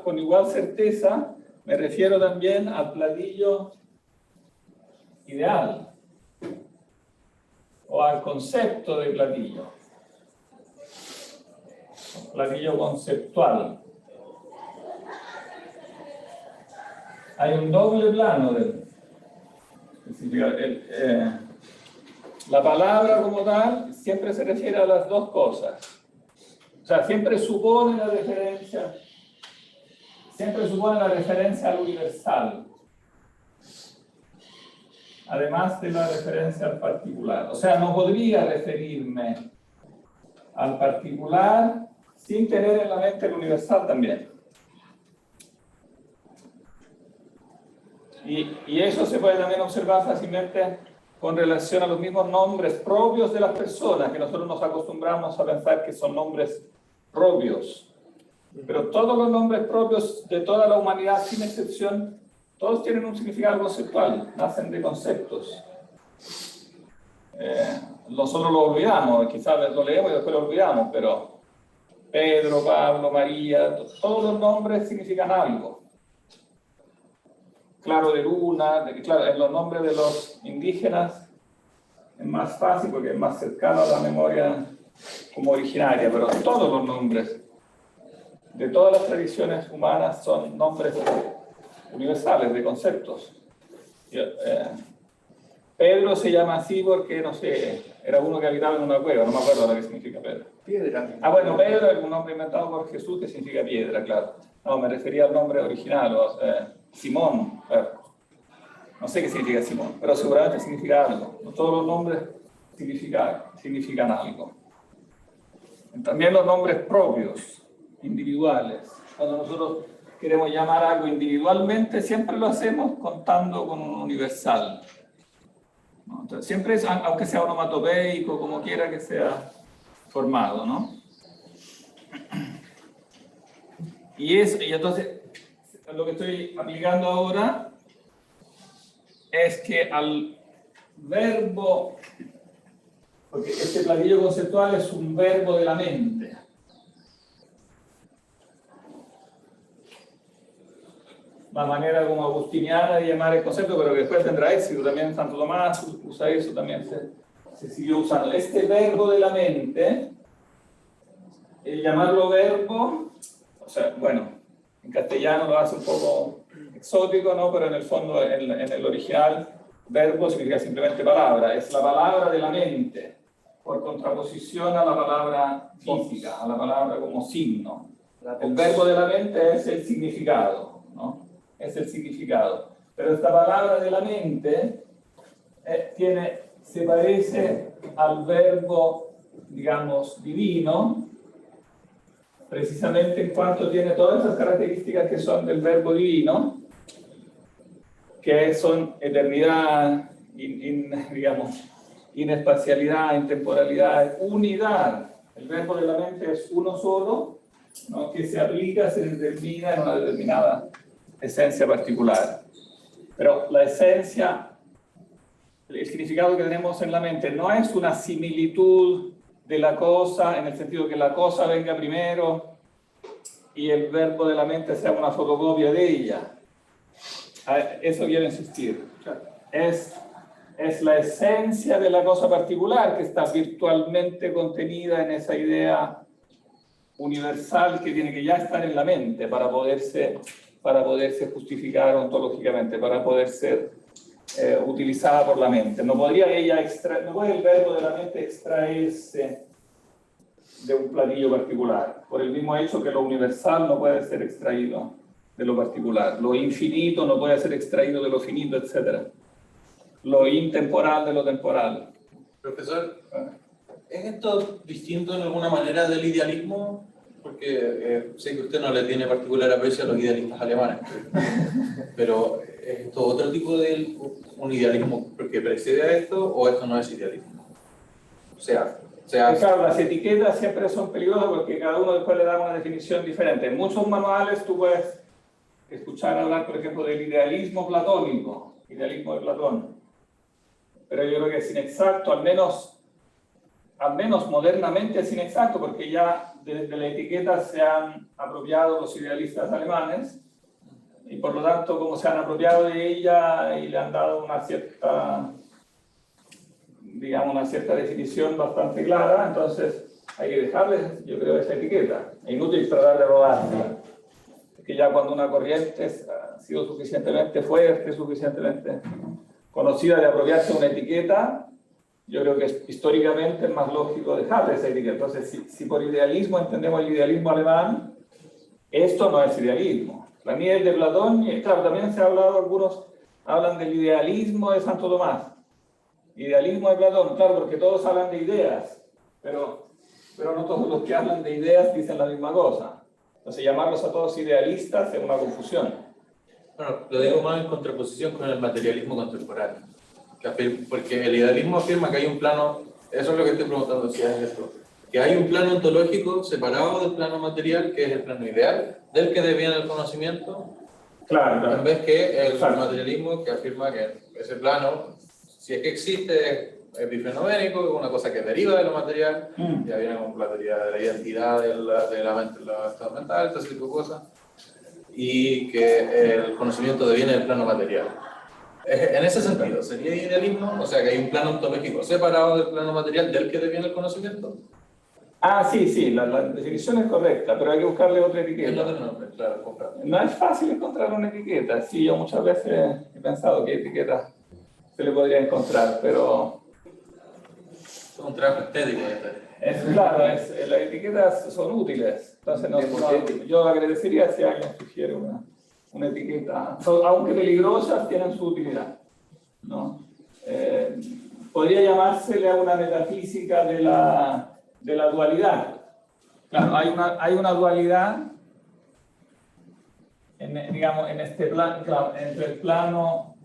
con igual certeza me refiero también al platillo ideal o al concepto de platillo. Platillo conceptual. Hay un doble plano la palabra como tal siempre se refiere a las dos cosas. O sea, siempre supone la referencia al universal, además de la referencia al particular. O sea, no podría referirme al particular sin tener en la mente el universal también. Y eso se puede también observar fácilmente con relación a los mismos nombres propios de las personas, que nosotros nos acostumbramos a pensar que son nombres propios. Pero todos los nombres propios de toda la humanidad, sin excepción, todos tienen un significado conceptual, nacen de conceptos. Nosotros lo olvidamos, quizás lo leemos y después lo olvidamos, pero Pedro, Pablo, María, todos los nombres significan algo. Claro de luna, claro, en los nombres de los indígenas es más fácil porque es más cercano a la memoria como originaria, pero todos los nombres de todas las tradiciones humanas son nombres universales, de conceptos. Pedro se llama así porque, no sé, era uno que habitaba en una cueva, no me acuerdo lo que significa Pedro. Piedra. Ah, bueno, Pedro es un nombre inventado por Jesús que significa piedra, claro. No, me refería al nombre original, Simón. No sé qué significa Simón, pero seguramente significa algo. No todos los nombres significan algo. También los nombres propios, individuales. Cuando nosotros queremos llamar algo individualmente, siempre lo hacemos contando con un universal. ¿No? Entonces, siempre es, aunque sea onomatopeico, como quiera que sea formado, ¿no? Y entonces, lo que estoy aplicando ahora es que al verbo, porque este platillo conceptual es un verbo de la mente. La manera como agustiniana de llamar el concepto, pero que después tendrá éxito. También Santo Tomás usa eso, también se siguió usando. Este verbo de la mente, llamarlo verbo, o sea, bueno, en castellano lo hace un poco exótico, ¿no? Pero en el fondo, en el original, verbo significa simplemente palabra. Es la palabra de la mente, por contraposición a la palabra física, a la palabra como signo. El verbo de la mente es el significado, ¿no? Es el significado. Pero esta palabra de la mente se parece al verbo, digamos, divino, precisamente en cuanto tiene todas esas características que son del verbo divino, que son eternidad, digamos, inespacialidad, intemporalidad, unidad. El verbo de la mente es uno solo, ¿no? Que se aplica, se determina en una determinada esencia particular. Pero la esencia, el significado que tenemos en la mente no es una similitud de la cosa, en el sentido que la cosa venga primero y el verbo de la mente sea una fotocopia de ella. Eso quiero insistir. Es la esencia de la cosa particular que está virtualmente contenida en esa idea universal que tiene que ya estar en la mente para poderse justificar ontológicamente, para poder ser utilizada por la mente. No puede el verbo de la mente extraerse de un platillo particular, por el mismo hecho que lo universal no puede ser extraído de lo particular, lo infinito no puede ser extraído de lo finito, etc. Lo intemporal de lo temporal. Profesor, ¿es esto distinto en alguna manera del idealismo? Porque sé que usted no le tiene particular aprecio a los idealistas alemanes, pero ¿es esto otro tipo de un idealismo que precede a esto o esto no es idealismo? Claro, las etiquetas siempre son peligrosas porque cada uno después le da una definición diferente. En muchos manuales tú puedes escuchar hablar, por ejemplo, del idealismo platónico, idealismo de Platón. Pero yo creo que es inexacto, al menos modernamente es inexacto, porque ya desde la etiqueta se han apropiado los idealistas alemanes, y por lo tanto, como se han apropiado de ella y le han dado una cierta, digamos, una cierta definición bastante clara, entonces hay que dejarles, yo creo, esa etiqueta. Es inútil tratar de robarla, porque ya cuando una corriente ha sido suficientemente fuerte, suficientemente conocida de apropiarse de una etiqueta, yo creo que históricamente es más lógico dejarle esa etiqueta. Entonces, si por idealismo entendemos el idealismo alemán, esto no es idealismo. La mía es de Platón, y claro, también se ha hablado, algunos hablan del idealismo de Santo Tomás. Idealismo de Platón, claro, porque todos hablan de ideas, pero no todos los que hablan de ideas dicen la misma cosa. Entonces, llamarlos a todos idealistas es una confusión. Bueno, lo digo más en contraposición con el materialismo contemporáneo, porque el idealismo afirma que hay un plano, eso es lo que estoy preguntando, si es esto, que hay un plano ontológico separado del plano material, que es el plano ideal, del que deviene el conocimiento, claro. En vez que el materialismo que afirma que ese plano, si es que existe, es epifenoménico, es una cosa que deriva de lo material, ya viene con la teoría de la identidad de la mente, la estado mental, este tipo de cosas, y que el conocimiento deviene del plano material. En ese sentido, ¿sería idealismo? O sea, que hay un plano ontológico separado del plano material del que deviene el conocimiento. Sí, la definición es correcta, pero hay que buscarle otra etiqueta. El otro nombre, claro, comprado. No es fácil encontrar una etiqueta. Sí, yo muchas veces he pensado qué etiqueta se le podría encontrar, pero... Es un trabajo estético. Claro, las etiquetas son útiles. Entonces, yo agradecería si alguien sugiere una etiqueta. Aunque peligrosas, tienen su utilidad, ¿no? Podría llamársele a una metafísica de la dualidad. Claro, hay una dualidad en este plano, claro, entre el plano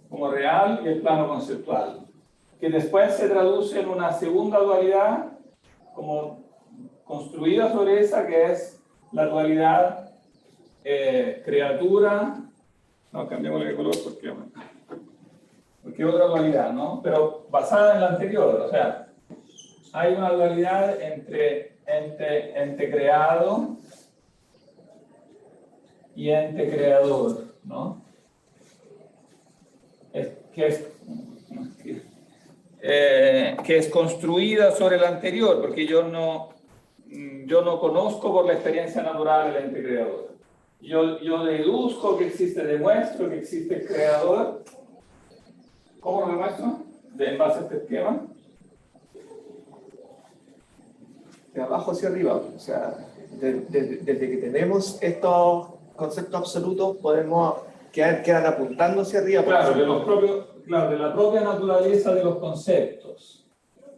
como real y el plano conceptual, que después se traduce en una segunda dualidad como construida sobre esa, que es la dualidad criatura. No, cambiamos de color porque es otra dualidad, ¿no? Pero basada en la anterior, o sea, hay una dualidad entre ente creado y ente creador, ¿no? Que es construida sobre la anterior, porque yo no conozco por la experiencia natural el ente creador. Yo deduzco que existe, demuestro que existe el creador. ¿Cómo lo demuestro? En base a este esquema. De abajo hacia arriba, o sea, desde que tenemos estos conceptos absolutos, quedan apuntando hacia arriba. Claro, de la propia naturaleza de los conceptos.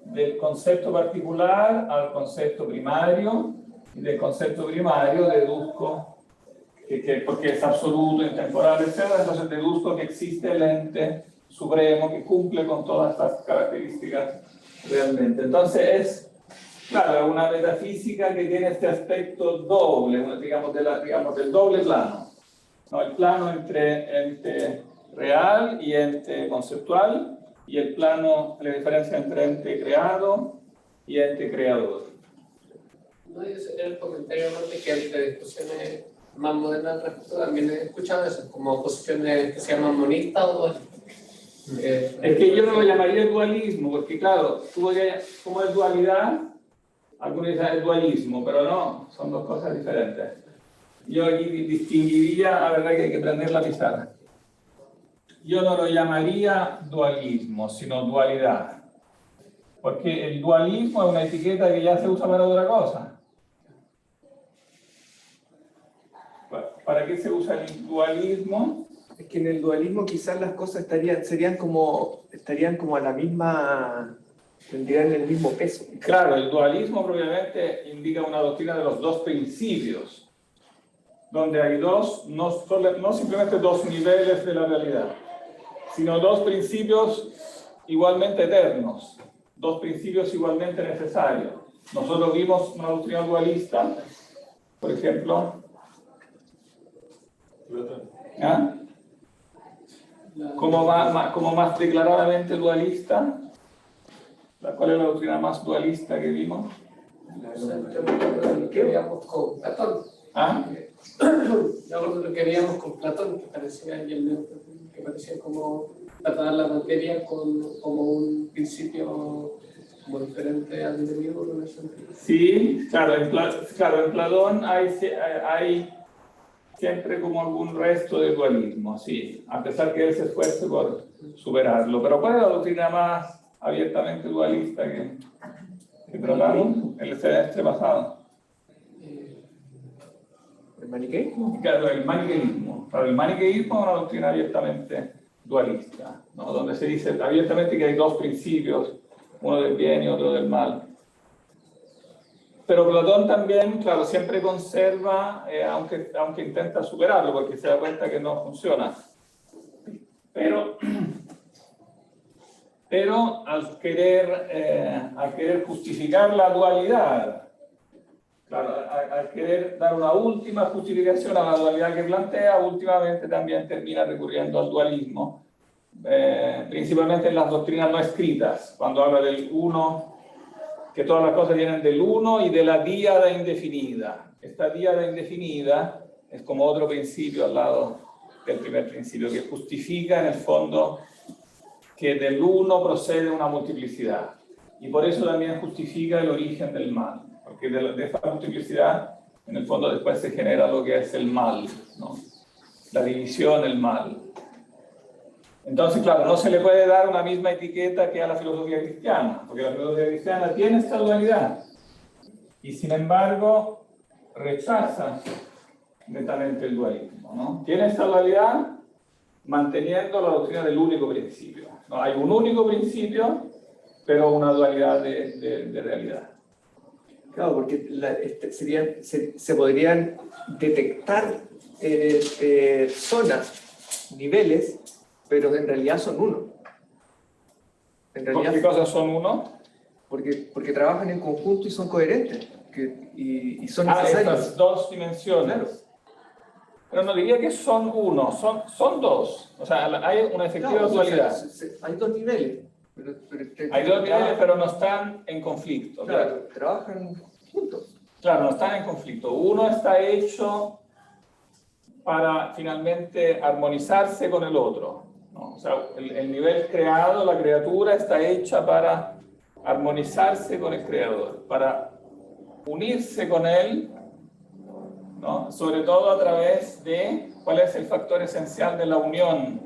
Del concepto particular al concepto primario, y del concepto primario deduzco porque es absoluto, intemporal, etc. Entonces deduzco que existe el ente supremo que cumple con todas estas características realmente. Entonces es, claro, una metafísica que tiene este aspecto doble, digamos del doble plano, ¿no? El plano entre ente real y ente conceptual, y el plano, la diferencia entre ente creado y ente creador. No, yo sé el comentario de que entre discusiones más modernas respecto, también he escuchado eso, como posiciones que se llaman monistas o dualistas. Es que yo no lo llamaría dualismo, porque claro, como es dualidad, algunos dicen es dualismo, pero no, son dos cosas diferentes. Yo aquí distinguiría, la verdad que hay que prender la pizarra. Yo no lo llamaría dualismo, sino dualidad. Porque el dualismo es una etiqueta que ya se usa para otra cosa. ¿Para qué se usa el dualismo? Es que en el dualismo quizás las cosas estarían como a la misma, tendrían el mismo peso. Claro, el dualismo propiamente indica una doctrina de los dos principios, donde hay dos, no simplemente dos niveles de la realidad, sino dos principios igualmente eternos, dos principios igualmente necesarios. Nosotros vimos una doctrina dualista, por ejemplo, ¿ah? Como más declaradamente dualista. ¿Cuál es la doctrina más dualista que vimos? Lo que veíamos con Platón. ¿Ah? Me acuerdo de lo que veíamos con Platón, que parecía como tratar la materia como un principio como diferente al individuo. ¿No? Sí, claro, en Platón hay siempre como algún resto de dualismo, sí, a pesar que él se esfuerce por superarlo. Pero ¿cuál es la doctrina más abiertamente dualista que tratamos el semestre pasado? ¿El maniqueísmo? Claro, el maniqueísmo. Claro, el maniqueísmo es una doctrina abiertamente dualista, ¿no? Donde se dice abiertamente que hay dos principios, uno del bien y otro del mal. Pero Platón también, claro, siempre conserva, aunque intenta superarlo, porque se da cuenta que no funciona. Pero al querer justificar la dualidad, claro, al querer dar una última justificación a la dualidad que plantea, últimamente también termina recurriendo al dualismo, principalmente en las doctrinas no escritas, cuando habla del uno, que todas las cosas vienen del uno y de la díada indefinida. Esta díada indefinida es como otro principio al lado del primer principio, que justifica en el fondo que del uno procede una multiplicidad. Y por eso también justifica el origen del mal, porque de esta multiplicidad en el fondo después se genera lo que es el mal, ¿no? La división, el mal. Entonces, claro, no se le puede dar una misma etiqueta que a la filosofía cristiana, porque la filosofía cristiana tiene esta dualidad y sin embargo rechaza netamente el dualismo, ¿no? Tiene esta dualidad manteniendo la doctrina del único principio, ¿no? Hay un único principio, pero una dualidad de realidad. Claro, porque se podrían detectar zonas, niveles, pero en realidad son uno. ¿Qué cosas son uno? Porque trabajan en conjunto y son coherentes, y son necesarios. Estas dos dimensiones. Claro. Pero no diría que son uno, son dos. O sea, hay una efectiva dualidad. Hay dos niveles. Hay dos niveles, pero no están en conflicto. Claro, trabajan juntos. Claro, no están en conflicto. Uno está hecho para finalmente armonizarse con el otro, ¿no? O sea, el nivel creado, la criatura, está hecha para armonizarse con el creador, para unirse con él, ¿no? Sobre todo a través de cuál es el factor esencial de la unión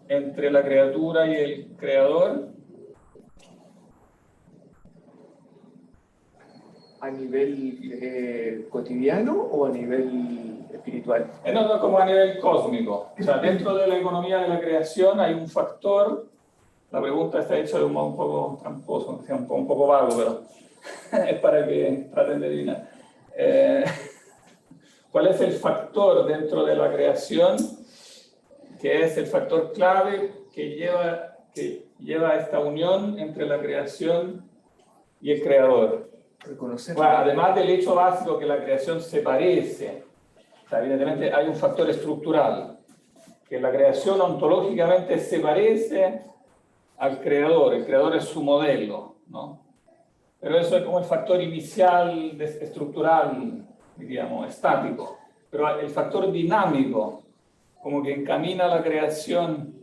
entre la criatura y el creador. ¿A nivel cotidiano o a nivel espiritual? No, como a nivel cósmico. O sea, dentro de la economía de la creación hay un factor. La pregunta está hecha de un modo un poco tramposo, un poco vago, pero es para que traten de adivinar. ¿Cuál es el factor dentro de la creación que es el factor clave que lleva a esta unión entre la creación y el creador? Bueno, además del hecho básico que la creación se parece, o sea, evidentemente hay un factor estructural, que la creación ontológicamente se parece al creador, el creador es su modelo, ¿no? Pero eso es como el factor inicial, estructural, diríamos, estático. Pero el factor dinámico, como que encamina a la creación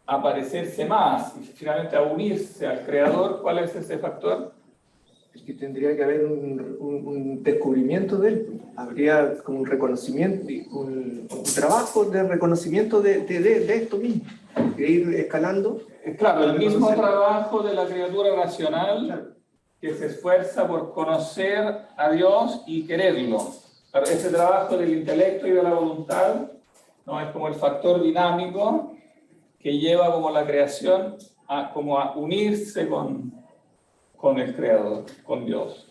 a parecerse más y finalmente a unirse al creador, ¿cuál es ese factor? Es que tendría que haber un descubrimiento de él. Habría como un reconocimiento, un trabajo de reconocimiento de esto mismo. que ir escalando. Claro, el mismo Conocer. trabajo de la criatura racional Claro. que se esfuerza por conocer a Dios y quererlo. Claro, ese trabajo del intelecto y de la voluntad, ¿no? Es como el factor dinámico que lleva como la creación como a unirse con el Creador, con Dios.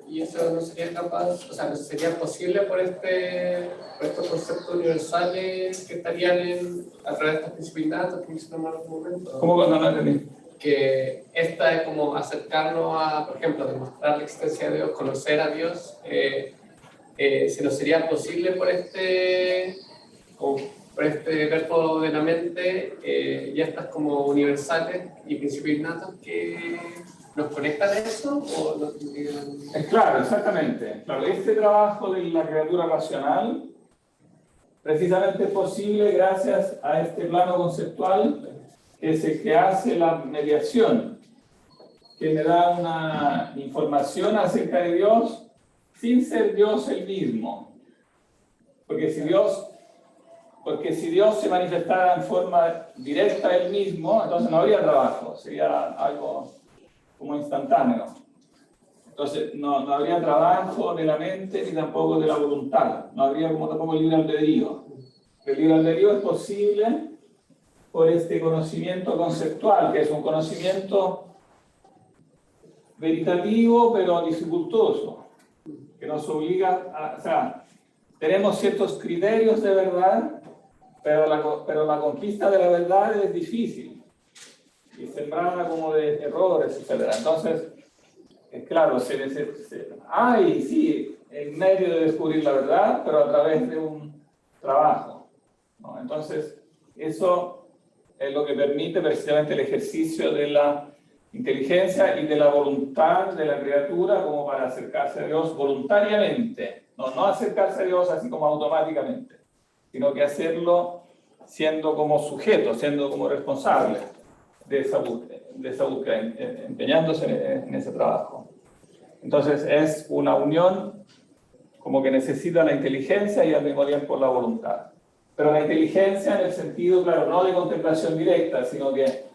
Y eso no sería capaz, o sea, no sería posible por estos conceptos universales que estarían a través de estos principios innatos que mencionamos en algún momento. ¿Cómo cuando no entendí? Que esta es como acercarnos a, por ejemplo, demostrar la existencia de Dios, conocer a Dios, si no sería posible por este verbo de la mente, ya estas como universales y principios innatos que nos conectan a eso o nos Claro, exactamente. Claro, este trabajo de la criatura racional precisamente es posible gracias a este plano conceptual que es el que hace la mediación, que me da una información acerca de Dios sin ser Dios el mismo. Porque si Dios se manifestara en forma directa él mismo, entonces no habría trabajo, sería algo como instantáneo. Entonces no habría trabajo de la mente ni tampoco de la voluntad, no habría como tampoco el libre albedrío. El libre albedrío es posible por este conocimiento conceptual, que es un conocimiento veritativo pero dificultoso, que nos obliga a, o sea, tenemos ciertos criterios de verdad, pero la conquista de la verdad es difícil y sembrada como de errores, etc. Entonces, claro, hay, sí, el medio de descubrir la verdad, pero a través de un trabajo, ¿no? Entonces, eso es lo que permite precisamente el ejercicio de la inteligencia y de la voluntad de la criatura como para acercarse a Dios voluntariamente, no acercarse a Dios así como automáticamente, sino que hacerlo siendo como sujeto, siendo como responsable de esa búsqueda, empeñándose en ese trabajo. Entonces es una unión como que necesita la inteligencia y al mismo tiempo la voluntad. Pero la inteligencia en el sentido, claro, no de contemplación directa, sino que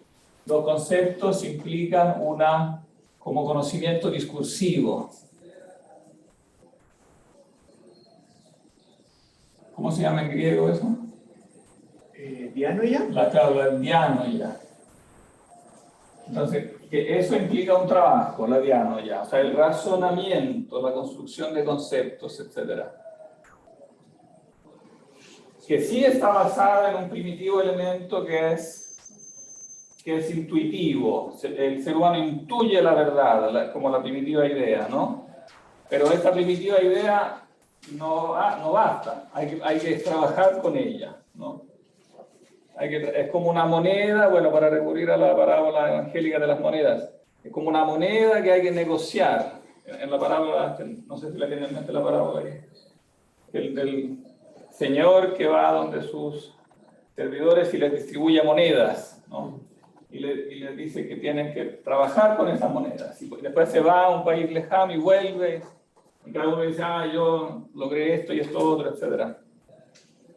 los conceptos implican como conocimiento discursivo. ¿Cómo se llama en griego eso? ¿Dianoia? La dianoia. Entonces, que eso implica un trabajo, la dianoia, o sea, el razonamiento, la construcción de conceptos, etc. Que sí está basada en un primitivo elemento que es intuitivo. El ser humano intuye la verdad, como la primitiva idea, ¿no? Pero esta primitiva idea no basta, hay que trabajar con ella, ¿no? Es como una moneda, bueno, para recurrir a la parábola evangélica de las monedas, es como una moneda que hay que negociar. En la parábola, no sé si la tienen en mente la parábola, del señor que va donde sus servidores y les distribuye monedas, ¿no? Y les dice que tienen que trabajar con esas monedas. Y después se va a un país lejano y vuelve, y cada uno dice, yo logré esto y esto otro, etc.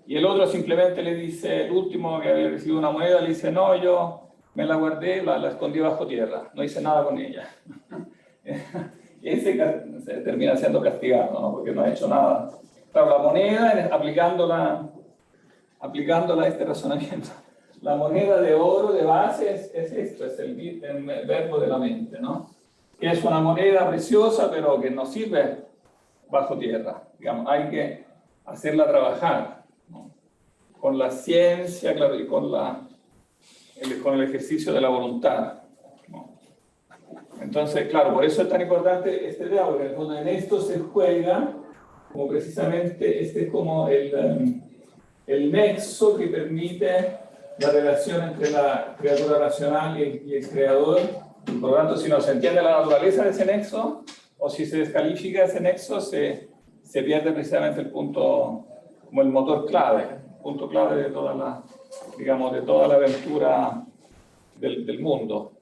Y el otro simplemente le dice, el último que había recibido una moneda, le dice, no, yo me la guardé, la escondí bajo tierra, no hice nada con ella. Y ese termina siendo castigado, ¿no? Porque no ha hecho nada. Claro, la moneda, aplicándola a este razonamiento, la moneda de oro de base es esto, es el verbo de la mente, ¿no? Que es una moneda preciosa, pero que no sirve bajo tierra. Digamos, hay que hacerla trabajar, ¿no? Con la ciencia, claro, y con el ejercicio de la voluntad, ¿no? Entonces, claro, por eso es tan importante este tema, porque en esto se juega como precisamente este es como el nexo que permite la relación entre la criatura racional y el creador. Por lo tanto, si no se entiende la naturaleza de ese nexo, o si se descalifica ese nexo, se pierde precisamente el punto, como el motor clave, el punto clave de toda la aventura del mundo.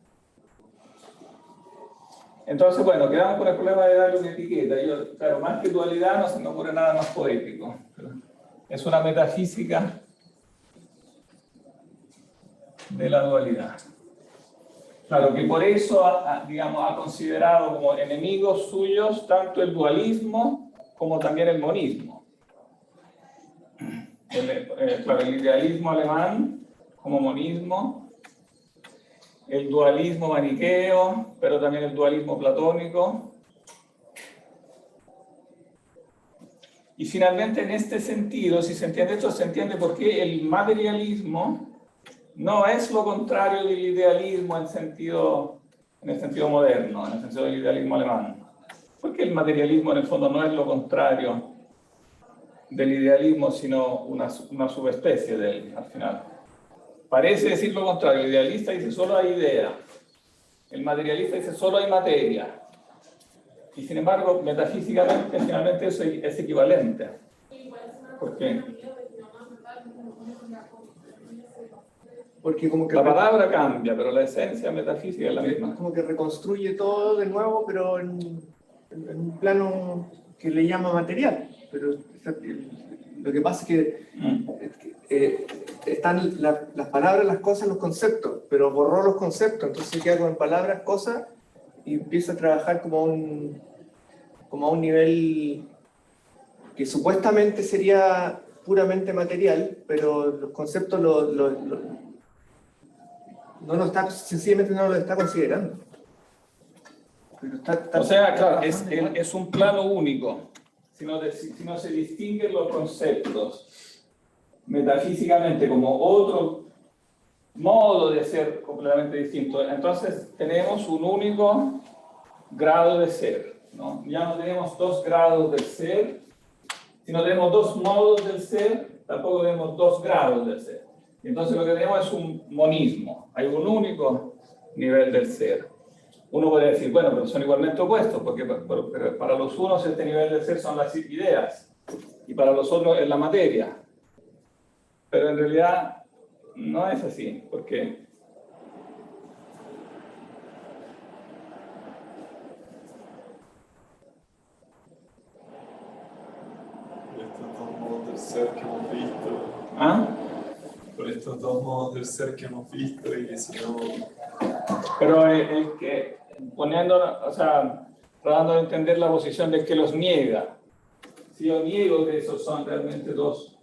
Entonces, bueno, quedamos con el problema de darle una etiqueta. Claro, más que dualidad no se me ocurre nada más poético. Es una metafísica de la dualidad. Claro que por eso, digamos, ha considerado como enemigos suyos tanto el dualismo como también el monismo. Claro, el idealismo alemán como monismo, el dualismo maniqueo, pero también el dualismo platónico. Y finalmente, en este sentido, si se entiende esto, se entiende por qué el materialismo no es lo contrario del idealismo en el sentido moderno, en el sentido del idealismo alemán. Porque el materialismo en el fondo no es lo contrario del idealismo, sino una subespecie de él, al final. Parece decir lo contrario. El idealista dice solo hay idea. El materialista dice solo hay materia. Y sin embargo, metafísicamente, finalmente eso es equivalente. ¿Por qué? Porque como que la palabra cambia, pero la esencia metafísica es la misma. Como que reconstruye todo de nuevo, pero en un plano que le llama material. Pero lo que pasa es que están las palabras, las cosas, los conceptos, pero borró los conceptos, entonces se queda con palabras, cosas, y empieza a trabajar como a un nivel que supuestamente sería puramente material, pero los conceptos sencillamente no lo está considerando. Pero o sea, claro, es un plano único. Si no se distinguen los conceptos metafísicamente como otro modo de ser completamente distinto, entonces tenemos un único grado de ser, ¿no? Ya no tenemos dos grados del ser, si no tenemos dos modos del ser, tampoco tenemos dos grados del ser. Entonces lo que tenemos es un monismo, hay un único nivel del ser. Uno puede decir, bueno, pero son igualmente opuestos, porque para los unos este nivel del ser son las ideas, y para los otros es la materia. Pero en realidad no es así, porque estos dos modos del ser que hemos visto. ¿ah? Por estos dos modos del ser que hemos visto y que si no... Pero el que, o sea, tratando de entender la posición del que los niega. Si yo niego que esos son realmente dos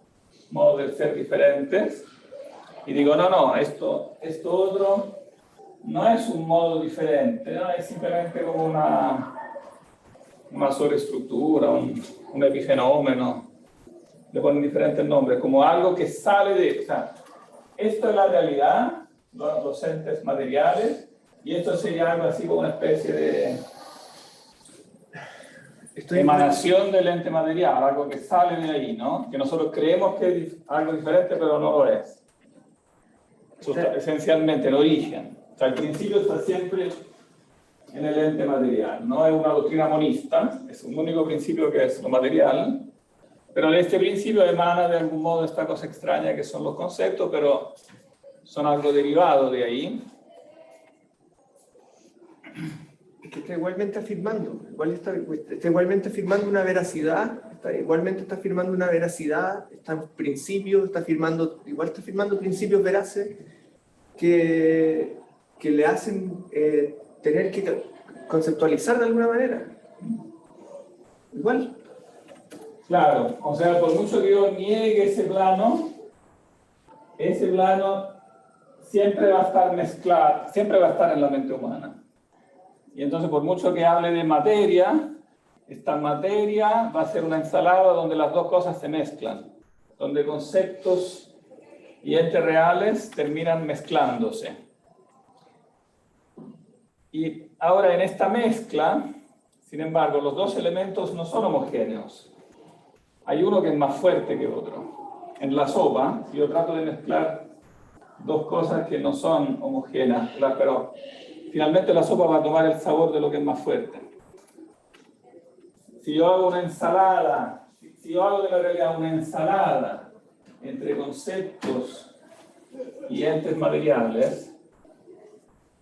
modos del ser diferentes, y digo, no, esto otro no es un modo diferente, ¿no? Es simplemente como una sobreestructura, un epifenómeno, le ponen diferentes nombres, como algo que sale de... O sea, esto es la realidad, los entes materiales, y esto sería algo así como una especie de emanación del ente material, algo que sale de ahí, ¿no? Que nosotros creemos que es algo diferente, pero no lo es. Eso está esencialmente el origen. O sea, el principio está siempre en el ente material. No es una doctrina monista, es un único principio que es lo material, pero de este principio emana de algún modo esta cosa extraña que son los conceptos, pero son algo derivado de ahí. Que está igualmente afirmando, está igualmente afirmando una veracidad, igualmente está afirmando una veracidad, está en principios, está afirmando principios veraces que le hacen tener que conceptualizar de alguna manera. Igual. Claro, o sea, por mucho que yo niegue ese plano siempre va a estar mezclado, siempre va a estar en la mente humana. Y entonces, por mucho que hable de materia, esta materia va a ser una ensalada donde las dos cosas se mezclan, donde conceptos y entes reales terminan mezclándose. Y ahora, en esta mezcla, sin embargo, los dos elementos no son homogéneos. Hay uno que es más fuerte que otro. En la sopa, si yo trato de mezclar dos cosas que no son homogéneas, pero finalmente la sopa va a tomar el sabor de lo que es más fuerte. Si yo hago una ensalada, si yo hago de la realidad una ensalada entre conceptos y entes materiales,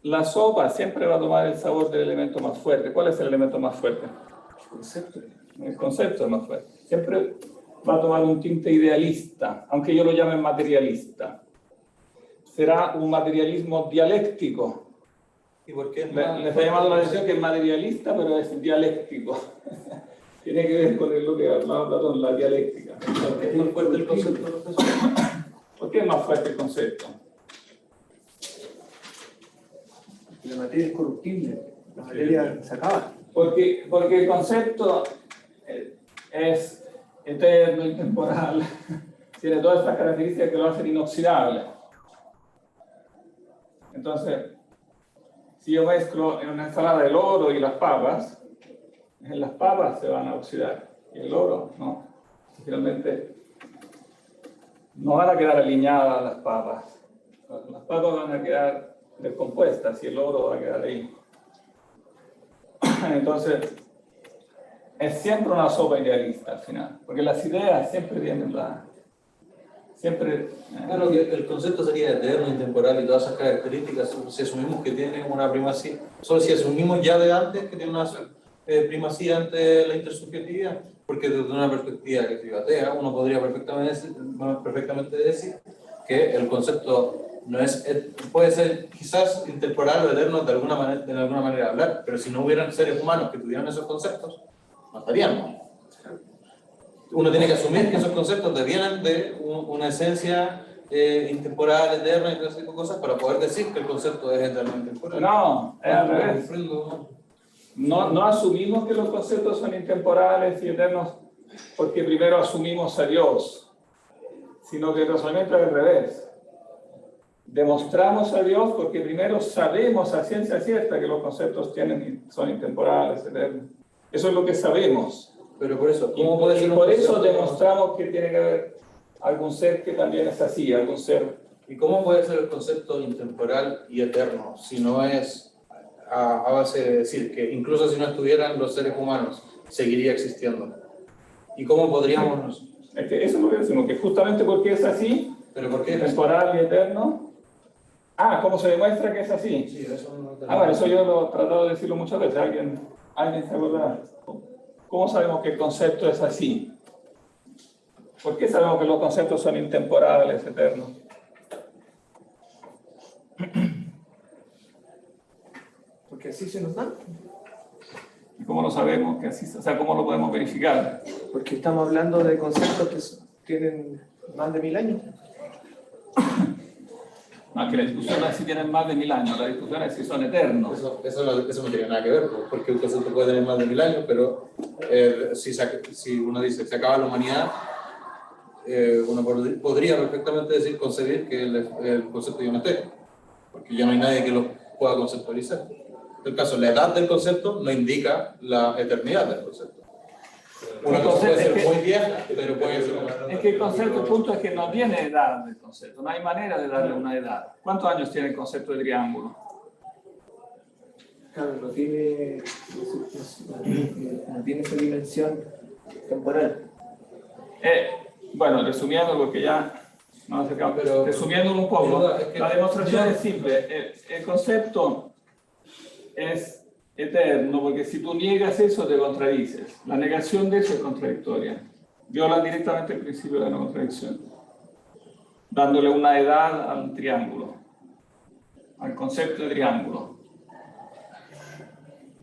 la sopa siempre va a tomar el sabor del elemento más fuerte. ¿Cuál es el elemento más fuerte? El concepto es más fuerte. Siempre va a tomar un tinte idealista, aunque yo lo llame materialista. será un materialismo dialéctico. ¿Y por qué? Le está llamando la atención que es materialista, pero es dialéctico. Tiene que ver con lo que hablaba Platón, la dialéctica. Es muy fuerte el concepto, profesor. ¿Por qué es más fuerte el concepto? La materia es corruptible, la materia se acaba. Porque el concepto es eterno, intemporal, tiene todas estas características que lo hacen inoxidable. Entonces, si yo mezclo en una ensalada el oro y las papas se van a oxidar, y el oro no. Finalmente, no van a quedar alineadas las papas van a quedar descompuestas y el oro va a quedar ahí. Entonces, es siempre una sopa idealista al final, porque las ideas siempre tienen Claro que el concepto sería eterno, intemporal y todas esas características, si asumimos que tiene una primacía, solo si asumimos ya de antes que tiene una primacía ante la intersubjetividad, porque desde una perspectiva que atea, uno podría perfectamente decir que el concepto no es, puede ser quizás intemporal o eterno de alguna manera de hablar, pero si no hubieran seres humanos que tuvieran esos conceptos, no estaríamos. Uno tiene que asumir que esos conceptos devienen de una esencia intemporal, eterna y todo ese tipo de cosas para poder decir que el concepto es eterno e intemporal. No, es al revés. No asumimos que los conceptos son intemporales y eternos porque primero asumimos a Dios, sino que el razonamiento es al revés. Demostramos a Dios porque primero sabemos a ciencia cierta que los conceptos son intemporales, eternos. Eso es lo que sabemos. Pero por eso, Y por eso demostramos que tiene que haber algún ser que también es así, algún ser. ¿Y cómo puede ser el concepto intemporal y eterno si no es a base de decir que incluso si no estuvieran los seres humanos, seguiría existiendo? ¿Y cómo podríamos...? Es que eso es lo que decimos, que justamente porque es así, ¿Pero por qué? temporal y eterno. ¿Cómo se demuestra que es así? Sí, eso no Bueno, eso yo lo he tratado de decirlo muchas veces. ¿Alguien se acuerda? ¿Cómo sabemos que el concepto es así? ¿Por qué sabemos que los conceptos son intemporales, eternos? Porque así se nos da. ¿Y cómo lo sabemos que así, o sea, cómo lo podemos verificar? Porque estamos hablando de conceptos que tienen más de 1000 años. Que la discusión no es si tienen más de 1000 años, la discusión es si son eternos. Eso no tiene nada que ver, porque un concepto puede tener más de 1000 años, pero si uno dice se acaba la humanidad, uno podría perfectamente concebir que el concepto ya no esté, porque ya no hay nadie que lo pueda conceptualizar. En el caso, la edad del concepto no indica la eternidad del concepto. Una cosa puede ser muy vieja, pero puede ser... Es que el concepto, el punto es que no tiene edad del concepto, no hay manera de darle una edad. ¿Cuántos años tiene el concepto de triángulo? Claro, no tiene esa dimensión temporal. Bueno, resumiendo, porque ya nos acercamos, Pero resumiéndolo un poco, es que la demostración es simple. El concepto es eterno, porque si tú niegas eso, te contradices. La negación de eso es contradictoria. Viola directamente el principio de la no contradicción, dándole una edad al triángulo, al concepto de triángulo.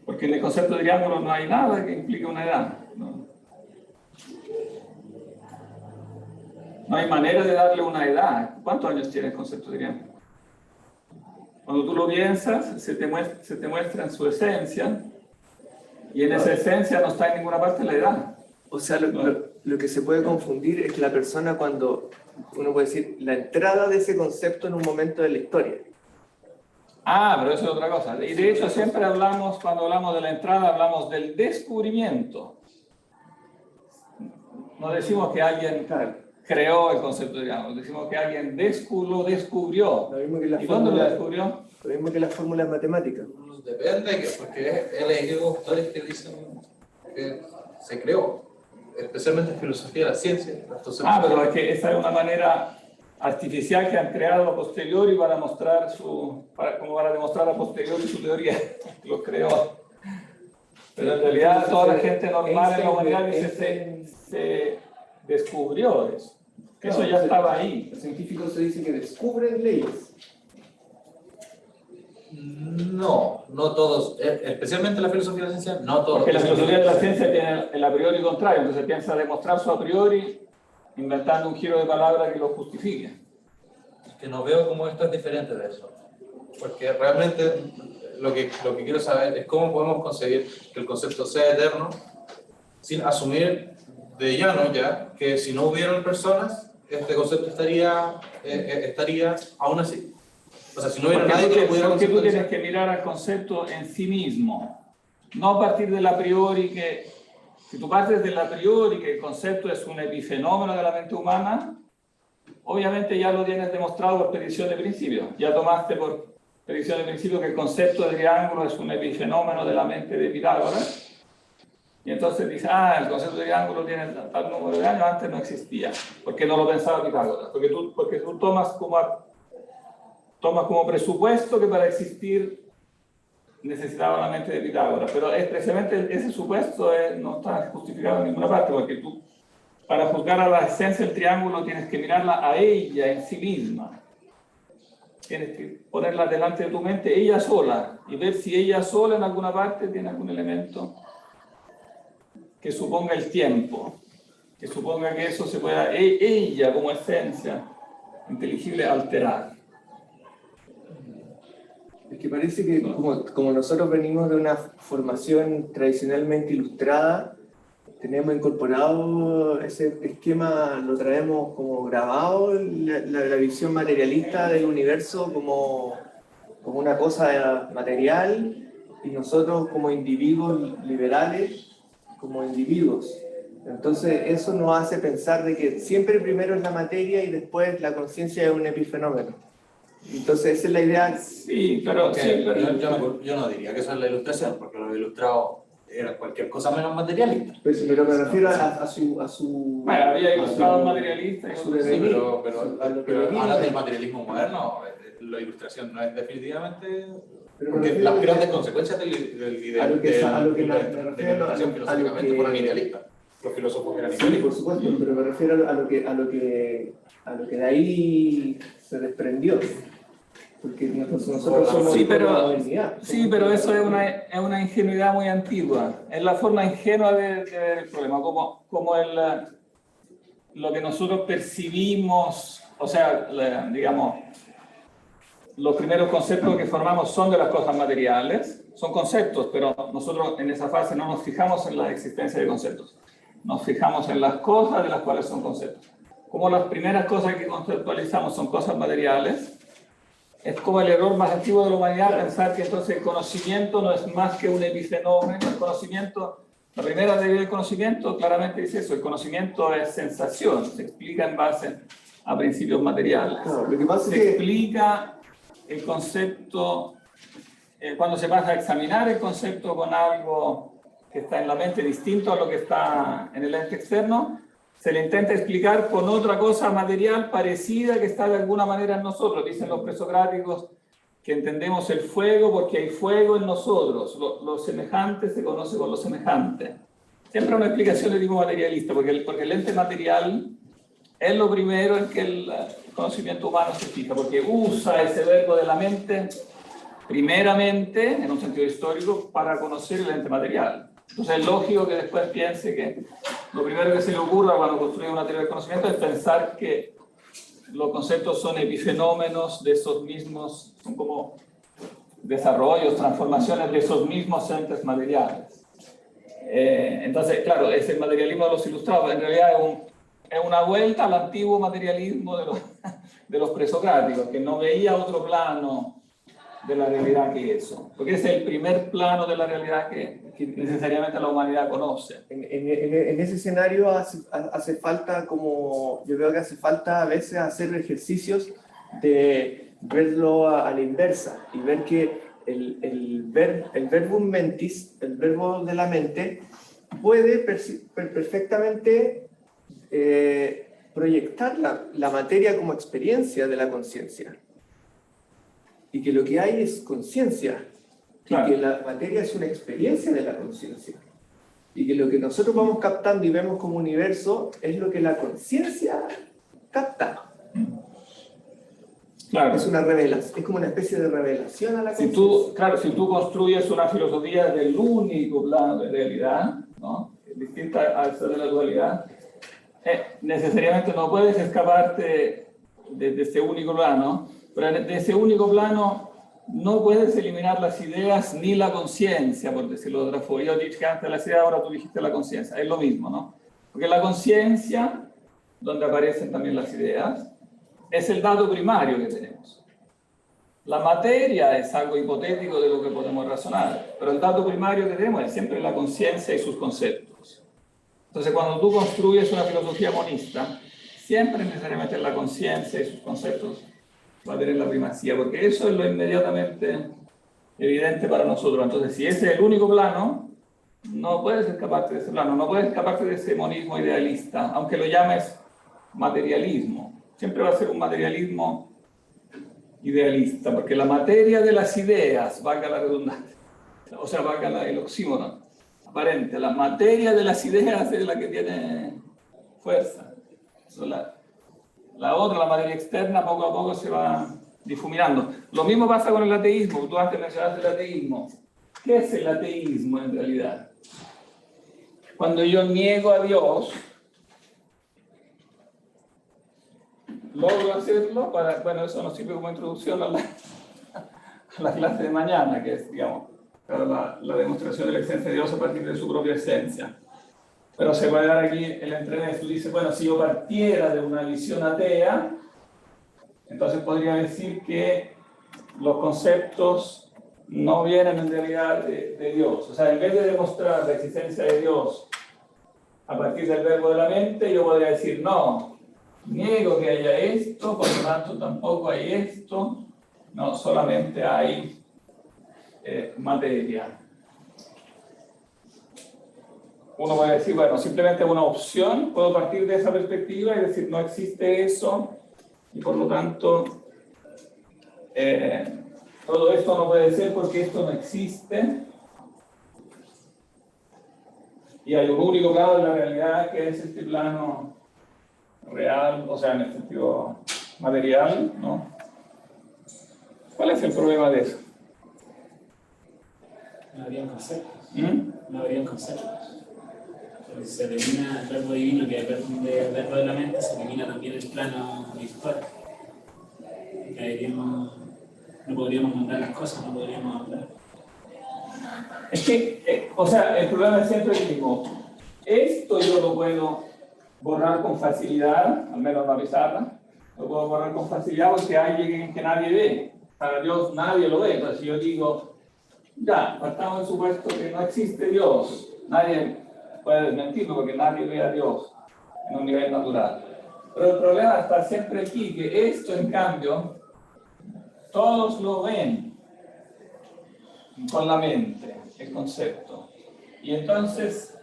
Porque en el concepto de triángulo no hay nada que implique una edad. No hay manera de darle una edad. ¿Cuántos años tiene el concepto de triángulo? Cuando tú lo piensas, se te muestra en su esencia, y en esa esencia no está en ninguna parte la edad. O sea, lo que se puede confundir es que la persona cuando, uno puede decir, la entrada de ese concepto en un momento de la historia. Pero eso es otra cosa. Y de hecho siempre hablamos, cuando hablamos de la entrada, hablamos del descubrimiento. No decimos que alguien creó el concepto de triángulo, decimos que alguien lo descubrió. Lo mismo que la ¿Y dónde lo descubrió? Lo mismo que las fórmulas matemáticas. Depende, porque he leído autores que dicen que se creó, especialmente en filosofía de la ciencia. Pero es que esa es una manera artificial que han creado a posteriori para mostrar como para demostrar a posteriori su teoría. Lo creó. Pero en realidad toda la gente normal en la humanidad dice se descubrió eso. Eso ya estaba ahí. Los científicos se dice que descubren leyes. No, no todos, especialmente la filosofía de la ciencia, no todos. Porque la filosofía de la ciencia tiene el a priori contrario, entonces piensa demostrar su a priori inventando un giro de palabra que lo justifique. Es que no veo cómo esto es diferente de eso. Porque realmente lo que quiero saber es cómo podemos conseguir que el concepto sea eterno sin asumir de llano ya que si no hubieran personas, este concepto estaría aún así. O sea, si no hubiera nadie que lo pudiera Porque tú tienes conceptualizar. que mirar al concepto en sí mismo, no a partir del a priori que, si tú partes del a priori que el concepto es un epifenómeno de la mente humana, obviamente ya lo tienes demostrado por petición de principio. Ya tomaste por petición de principio que el concepto de triángulo es un epifenómeno de la mente de Pitágoras. Y entonces dices, el concepto de triángulo tiene tal número de años, antes no existía. ¿Por qué no lo pensaba Pitágoras? Porque tú tomas como presupuesto que para existir necesitaba la mente de Pitágoras. Pero precisamente ese supuesto no está justificado en ninguna parte, porque tú, para juzgar a la esencia del triángulo, tienes que mirarla a ella en sí misma. Tienes que ponerla delante de tu mente, ella sola, y ver si ella sola en alguna parte tiene algún elemento que suponga el tiempo, que suponga que eso se pueda, ella como esencia inteligible, alterar. Es que parece que como nosotros venimos de una formación tradicionalmente ilustrada, tenemos incorporado ese esquema, lo traemos como grabado, la visión materialista del universo como una cosa material, y nosotros como individuos liberales, como individuos. Entonces eso nos hace pensar de que siempre primero es la materia y después la conciencia es un epifenómeno. Entonces esa es la idea. Sí, pero Yo no diría que eso es la ilustración, porque lo ilustrado era cualquier cosa menos materialista. Pero me refiero a su bueno, había ilustrados materialistas. a su Sí, devenir, pero ahora del materialismo moderno, la ilustración no es definitivamente... Porque las grandes consecuencias de la ilustración filosóficamente fueron idealistas. Los filósofos eran sí, idealistas. por supuesto, pero me refiero a lo que de ahí se desprendió. Porque nosotros somos Sí, la modernidad. Sí, pero eso es una ingenuidad muy antigua. Es la forma ingenua de ver el problema, como lo que nosotros percibimos, o sea, digamos, los primeros conceptos que formamos son de las cosas materiales, son conceptos, pero nosotros en esa fase no nos fijamos en la existencia de conceptos, nos fijamos en las cosas de las cuales son conceptos. Como las primeras cosas que conceptualizamos son cosas materiales, es como el error más antiguo de la humanidad pensar que entonces el conocimiento no es más que un epifenómeno. El conocimiento, la primera teoría del conocimiento claramente dice eso, el conocimiento es sensación, se explica en base a principios materiales. Claro, lo que pasa Se es que explica el concepto, cuando se pasa a examinar el concepto con algo que está en la mente distinto a lo que está en el ente externo, se le intenta explicar con otra cosa material parecida que está de alguna manera en nosotros. Dicen los presocráticos que entendemos el fuego porque hay fuego en nosotros. Lo semejante se conoce con lo semejante. Siempre una explicación de tipo materialista, porque el ente material es lo primero en que el conocimiento humano se fija, porque usa ese verbo de la mente primeramente, en un sentido histórico, para conocer el ente material. Entonces es lógico que después piense que lo primero que se le ocurra cuando construye una teoría del conocimiento es pensar que los conceptos son epifenómenos de esos mismos, son como desarrollos, transformaciones de esos mismos entes materiales. Entonces, claro, es el materialismo de los ilustrados, en realidad es una vuelta al antiguo materialismo de los presocráticos, que no veía otro plano de la realidad que eso, porque es el primer plano de la realidad que necesariamente la humanidad conoce. en ese escenario hace falta, como yo veo que hace falta a veces hacer ejercicios de verlo a la inversa y ver que el verbum mentis, el verbo de la mente, puede perfectamente proyectar la materia como experiencia de la conciencia. Y que lo que hay es conciencia, Claro. y que la materia es una experiencia de la conciencia. Y que lo que nosotros vamos captando y vemos como universo es lo que la conciencia capta. Claro. Es una revelación, es como una especie de revelación a la Si conciencia. si tú construyes una filosofía del único plano de realidad, ¿no? Distinta a esa de la dualidad, necesariamente no puedes escaparte de ese único plano, pero de ese único plano no puedes eliminar las ideas ni la conciencia, por decirlo de otra forma. Yo dije antes las ideas, ahora tú dijiste la conciencia, es lo mismo, ¿no? Porque la conciencia, donde aparecen también las ideas, es el dato primario que tenemos. La materia es algo hipotético de lo que podemos razonar, pero el dato primario que tenemos es siempre la conciencia y sus conceptos. Entonces, cuando tú construyes una filosofía monista, siempre necesariamente la conciencia y sus conceptos va a tener la primacía, porque eso es lo inmediatamente evidente para nosotros. Entonces, si ese es el único plano, no puedes escaparte de ese plano, no puedes escaparte de ese monismo idealista, aunque lo llames materialismo. Siempre va a ser un materialismo idealista, porque la materia de las ideas, valga la redundancia, o sea, valga el oxímoron aparente, la materia de las ideas es la que tiene fuerza. La otra, la materia externa, poco a poco se va difuminando. Lo mismo pasa con el ateísmo. Tú antes mencionaste el ateísmo. ¿Qué es el ateísmo en realidad? Cuando yo niego a Dios, logro hacerlo para, bueno, eso nos sirve como introducción a la clase de mañana, que es, digamos, la demostración de la existencia de Dios a partir de su propia esencia. Pero se puede dar aquí el entremés. Tú dices, bueno, si yo partiera de una visión atea, entonces podría decir que los conceptos no vienen en realidad de Dios. O sea, en vez de demostrar la existencia de Dios a partir del verbo de la mente, yo podría decir, no, niego que haya esto, por lo tanto tampoco hay esto, no, solamente hay materia. Uno puede decir, bueno, simplemente una opción, puedo partir de esa perspectiva y decir, no existe eso, y por lo tanto, todo esto no puede ser porque esto no existe, y hay un único plano de la realidad que es este plano real, o sea, en el sentido material, ¿no? ¿Cuál es el problema de eso? No habrían conceptos. ¿Mm? No habrían conceptos. Porque se elimina el verbo divino, que es el verbo de la mente, se elimina también el plano virtual. No podríamos mandar las cosas, no podríamos hablar. Es que, o sea, el problema es siempre el mismo. Esto yo lo puedo borrar con facilidad, al menos la pizarra, lo puedo borrar con facilidad porque hay alguien que nadie ve. Para Dios nadie lo ve. Entonces, si yo digo, ya, partamos del supuesto que no existe Dios, nadie puede desmentirlo porque nadie ve a Dios en un nivel natural. Pero el problema está siempre aquí, que esto, en cambio, todos lo ven con la mente, el concepto. Y entonces,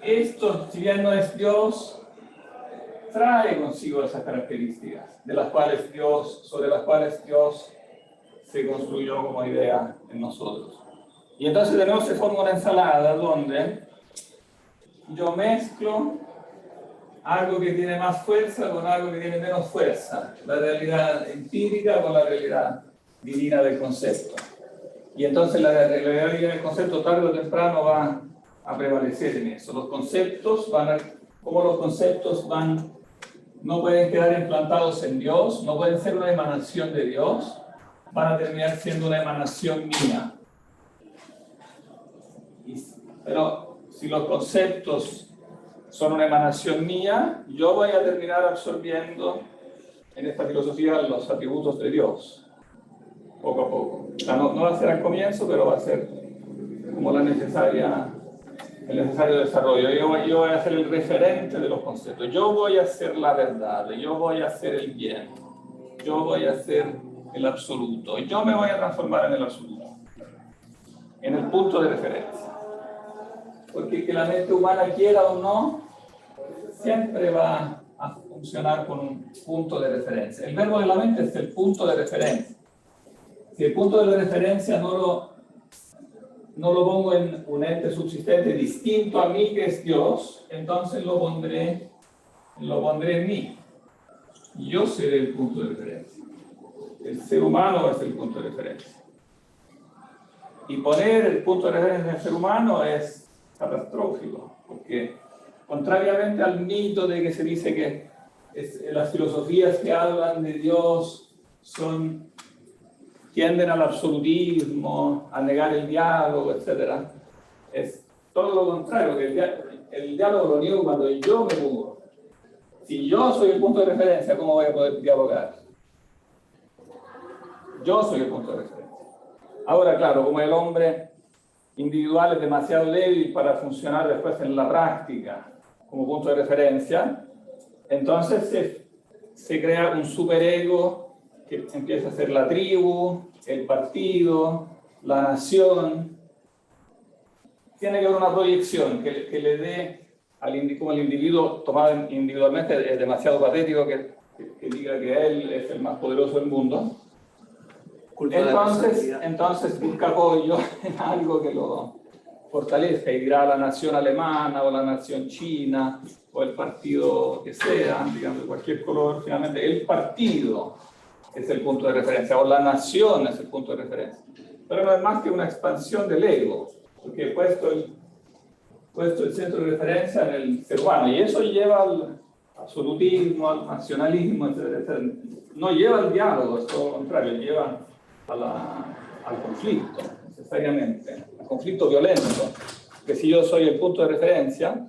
esto, si bien no es Dios, trae consigo esas características sobre las cuales Dios se construyó como idea en nosotros. Y entonces de nuevo se forma una ensalada donde yo mezclo algo que tiene más fuerza con algo que tiene menos fuerza, la realidad empírica con la realidad divina del concepto. Y entonces la realidad divina del concepto tarde o temprano va a prevalecer en eso. Los conceptos no pueden quedar implantados en Dios, no pueden ser una emanación de Dios, van a terminar siendo una emanación mía. Pero si los conceptos son una emanación mía, yo voy a terminar absorbiendo en esta filosofía los atributos de Dios, poco a poco. O sea, no va a ser al comienzo, pero va a ser como el necesario desarrollo. Yo voy a ser el referente de los conceptos. Yo voy a ser la verdad, yo voy a ser el bien, yo voy a ser el absoluto. Yo me voy a transformar en el absoluto, en el punto de referencia. Porque que la mente humana quiera o no, siempre va a funcionar con un punto de referencia. El verbo de la mente es el punto de referencia. Si el punto de referencia no lo pongo en un ente subsistente distinto a mí, que es Dios, entonces lo pondré lo pondré en mí. Yo seré el punto de referencia. El ser humano es el punto de referencia. Y poner el punto de referencia en el ser humano es catastrófico, porque contrariamente al mito de que se dice que las filosofías que hablan de Dios tienden al absolutismo, a negar el diálogo, etc. Es todo lo contrario, que el diálogo lo niego cuando yo me mudo. Si yo soy el punto de referencia, ¿cómo voy a poder dialogar? Yo soy el punto de referencia. Ahora, claro, como el hombre individual es demasiado débil para funcionar después en la práctica como punto de referencia, entonces se crea un superego que empieza a ser la tribu, el partido, la nación. Tiene que haber una proyección que le dé, como el individuo tomado individualmente es demasiado patético que diga que él es el más poderoso del mundo. Entonces busca apoyo en algo que lo fortalezca y dirá la nación alemana o la nación china o el partido que sea, digamos, de cualquier color. Finalmente, el partido es el punto de referencia o la nación es el punto de referencia. Pero no es más que una expansión del ego, porque he puesto el centro de referencia en el ser humano y eso lleva al absolutismo, al nacionalismo, etc. No lleva al diálogo, es todo lo contrario, lleva al conflicto, necesariamente, al conflicto violento, que si yo soy el punto de referencia,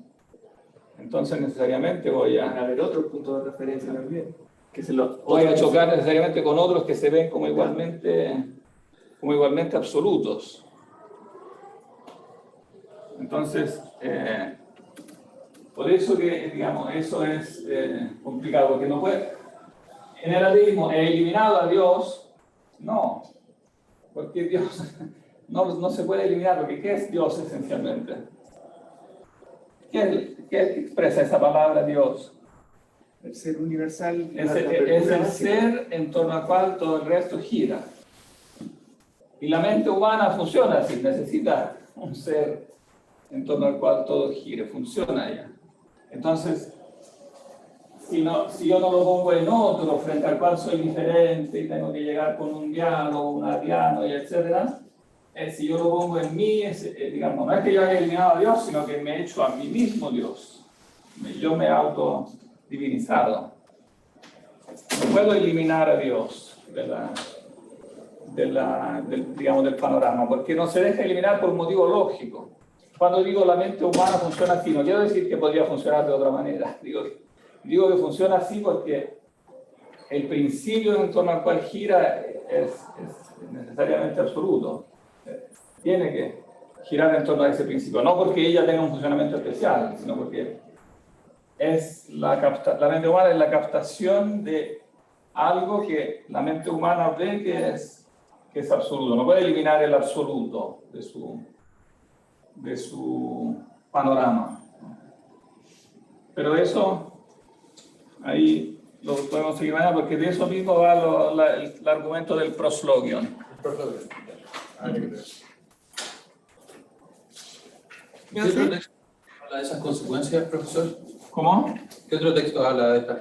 entonces necesariamente voy a haber otro punto de referencia también. Voy a chocar necesariamente con otros que se ven como igualmente absolutos. Entonces, por eso que, digamos, eso es complicado, porque no puede, en el ateísmo, he eliminado a Dios. No, porque Dios no se puede eliminar, porque ¿qué es Dios esencialmente? ¿Qué expresa esa palabra Dios? El ser universal. Es el ser en torno al cual todo el resto gira. Y la mente humana funciona así, necesita un ser en torno al cual todo gire, funciona ya. Entonces, si yo no lo pongo en otro, frente al cual soy diferente y tengo que llegar con un diálogo, un adiano, y etc., si yo lo pongo en mí, digamos, no es que yo haya eliminado a Dios, sino que me he hecho a mí mismo Dios. Yo me he autodivinizado. No puedo eliminar a Dios del panorama, porque no se deja eliminar por un motivo lógico. Cuando digo la mente humana funciona así, no quiero decir que podría funcionar de otra manera. Digo que funciona así porque el principio en torno al cual gira es necesariamente absoluto. Tiene que girar en torno a ese principio, no porque ella tenga un funcionamiento especial, sino porque la mente humana es la captación de algo que la mente humana ve que es absoluto. No puede eliminar el absoluto de su panorama. Pero eso, ahí lo podemos seguir mañana, porque de eso mismo va el argumento del proslogion. ¿Qué otro texto habla de esas consecuencias, profesor? ¿Cómo? ¿Qué otro texto habla de estas?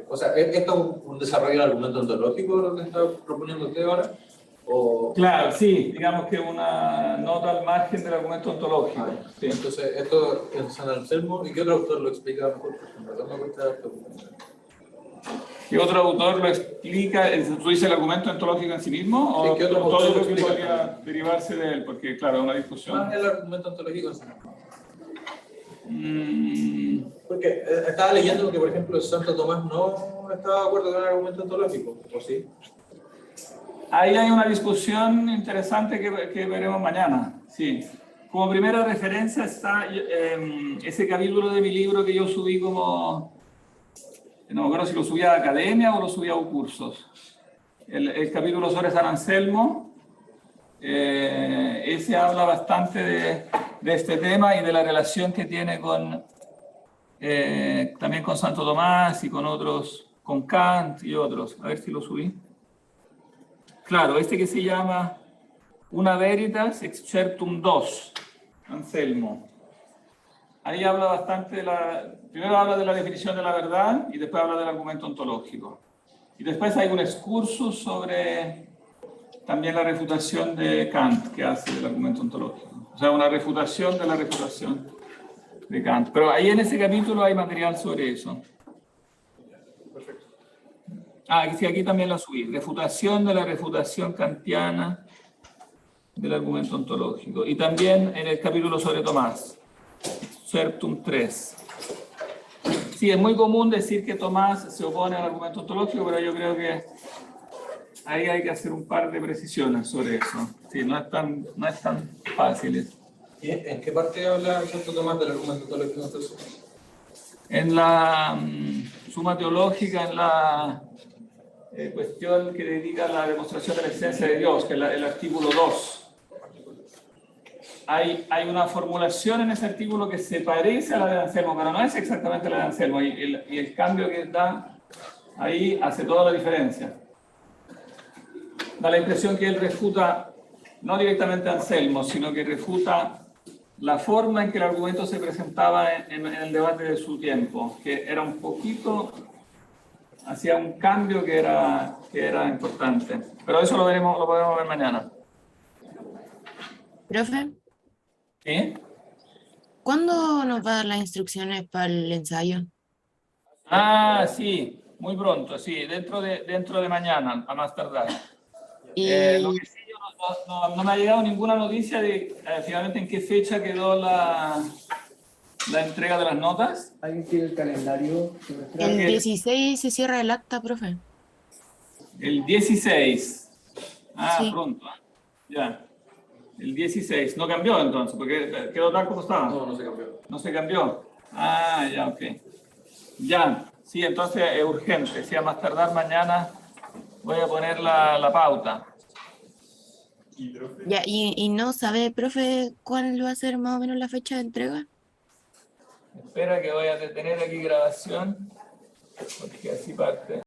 O sea, ¿esto es un desarrollo del argumento ontológico lo que está proponiendo usted ahora? ¿O? Claro, sí, digamos que una nota al margen del argumento ontológico. Sí. Entonces, esto es San Anselmo, ¿y qué otro autor lo explica mejor? ¿Qué otro autor lo explica? ¿Tú dices el argumento ontológico en sí mismo? Sí, ¿O ¿qué otro todo autor lo lo que explica? podría derivarse de él? Porque, claro, es una discusión. Más el argumento ontológico en sí mismo. Porque estaba leyendo que, por ejemplo, Santo Tomás no estaba de acuerdo con el argumento ontológico, ¿o sí? Ahí hay una discusión interesante que veremos mañana. Sí. Como primera referencia está ese capítulo de mi libro que yo subí como... No me acuerdo si lo subí a Academia o lo subí a cursos. El capítulo sobre San Anselmo. Ese habla bastante de este tema y de la relación que tiene también con Santo Tomás y con otros, con Kant y otros. A ver si lo subí. Claro, este que se llama Una Veritas Excerptum II, Anselmo. ahí habla bastante primero habla de la definición de la verdad y después habla del argumento ontológico. Y después hay un excursus sobre también la refutación de Kant que hace del argumento ontológico. O sea, una refutación de la refutación de Kant. Pero ahí en ese capítulo hay material sobre eso. Perfecto. Sí, aquí también la subí. Refutación de la refutación kantiana del argumento ontológico. Y también en el capítulo sobre Tomás, Serptum 3. Sí, es muy común decir que Tomás se opone al argumento ontológico, pero yo creo que ahí hay que hacer un par de precisiones sobre eso. Sí, no es tan fácil. ¿Y en qué parte habla Santo Tomás del argumento ontológico entonces? En la Suma Teológica, en la cuestión que dedica a la demostración de la existencia de Dios, que es el artículo 2. Hay una formulación en ese artículo que se parece a la de Anselmo, pero no es exactamente la de Anselmo, y el cambio que da ahí hace toda la diferencia. Da la impresión que él refuta no directamente a Anselmo, sino que refuta la forma en que el argumento se presentaba en el debate de su tiempo, que era un poquito, hacía un cambio que era importante. Pero eso lo podemos ver mañana. Profe, ¿Sí? ¿cuándo nos va a dar las instrucciones para el ensayo? Sí, muy pronto, sí, dentro de mañana, a más tardar. Y Lo que sí, no me ha llegado ninguna noticia de finalmente en qué fecha quedó la entrega de las notas. ¿Alguien tiene el calendario? el 16 se cierra el acta, profe. El 16. Sí. Pronto. Ya. El 16. No cambió entonces, porque quedó tal como estaba. No, no se cambió. No se cambió. Ya, ok. Ya. Sí, entonces es urgente. Sí, a más tardar mañana voy a poner la pauta. ¿Y profe? Ya, y no sabe, profe, cuál va a ser más o menos la fecha de entrega. Espera que voy a detener aquí grabación, porque así parte.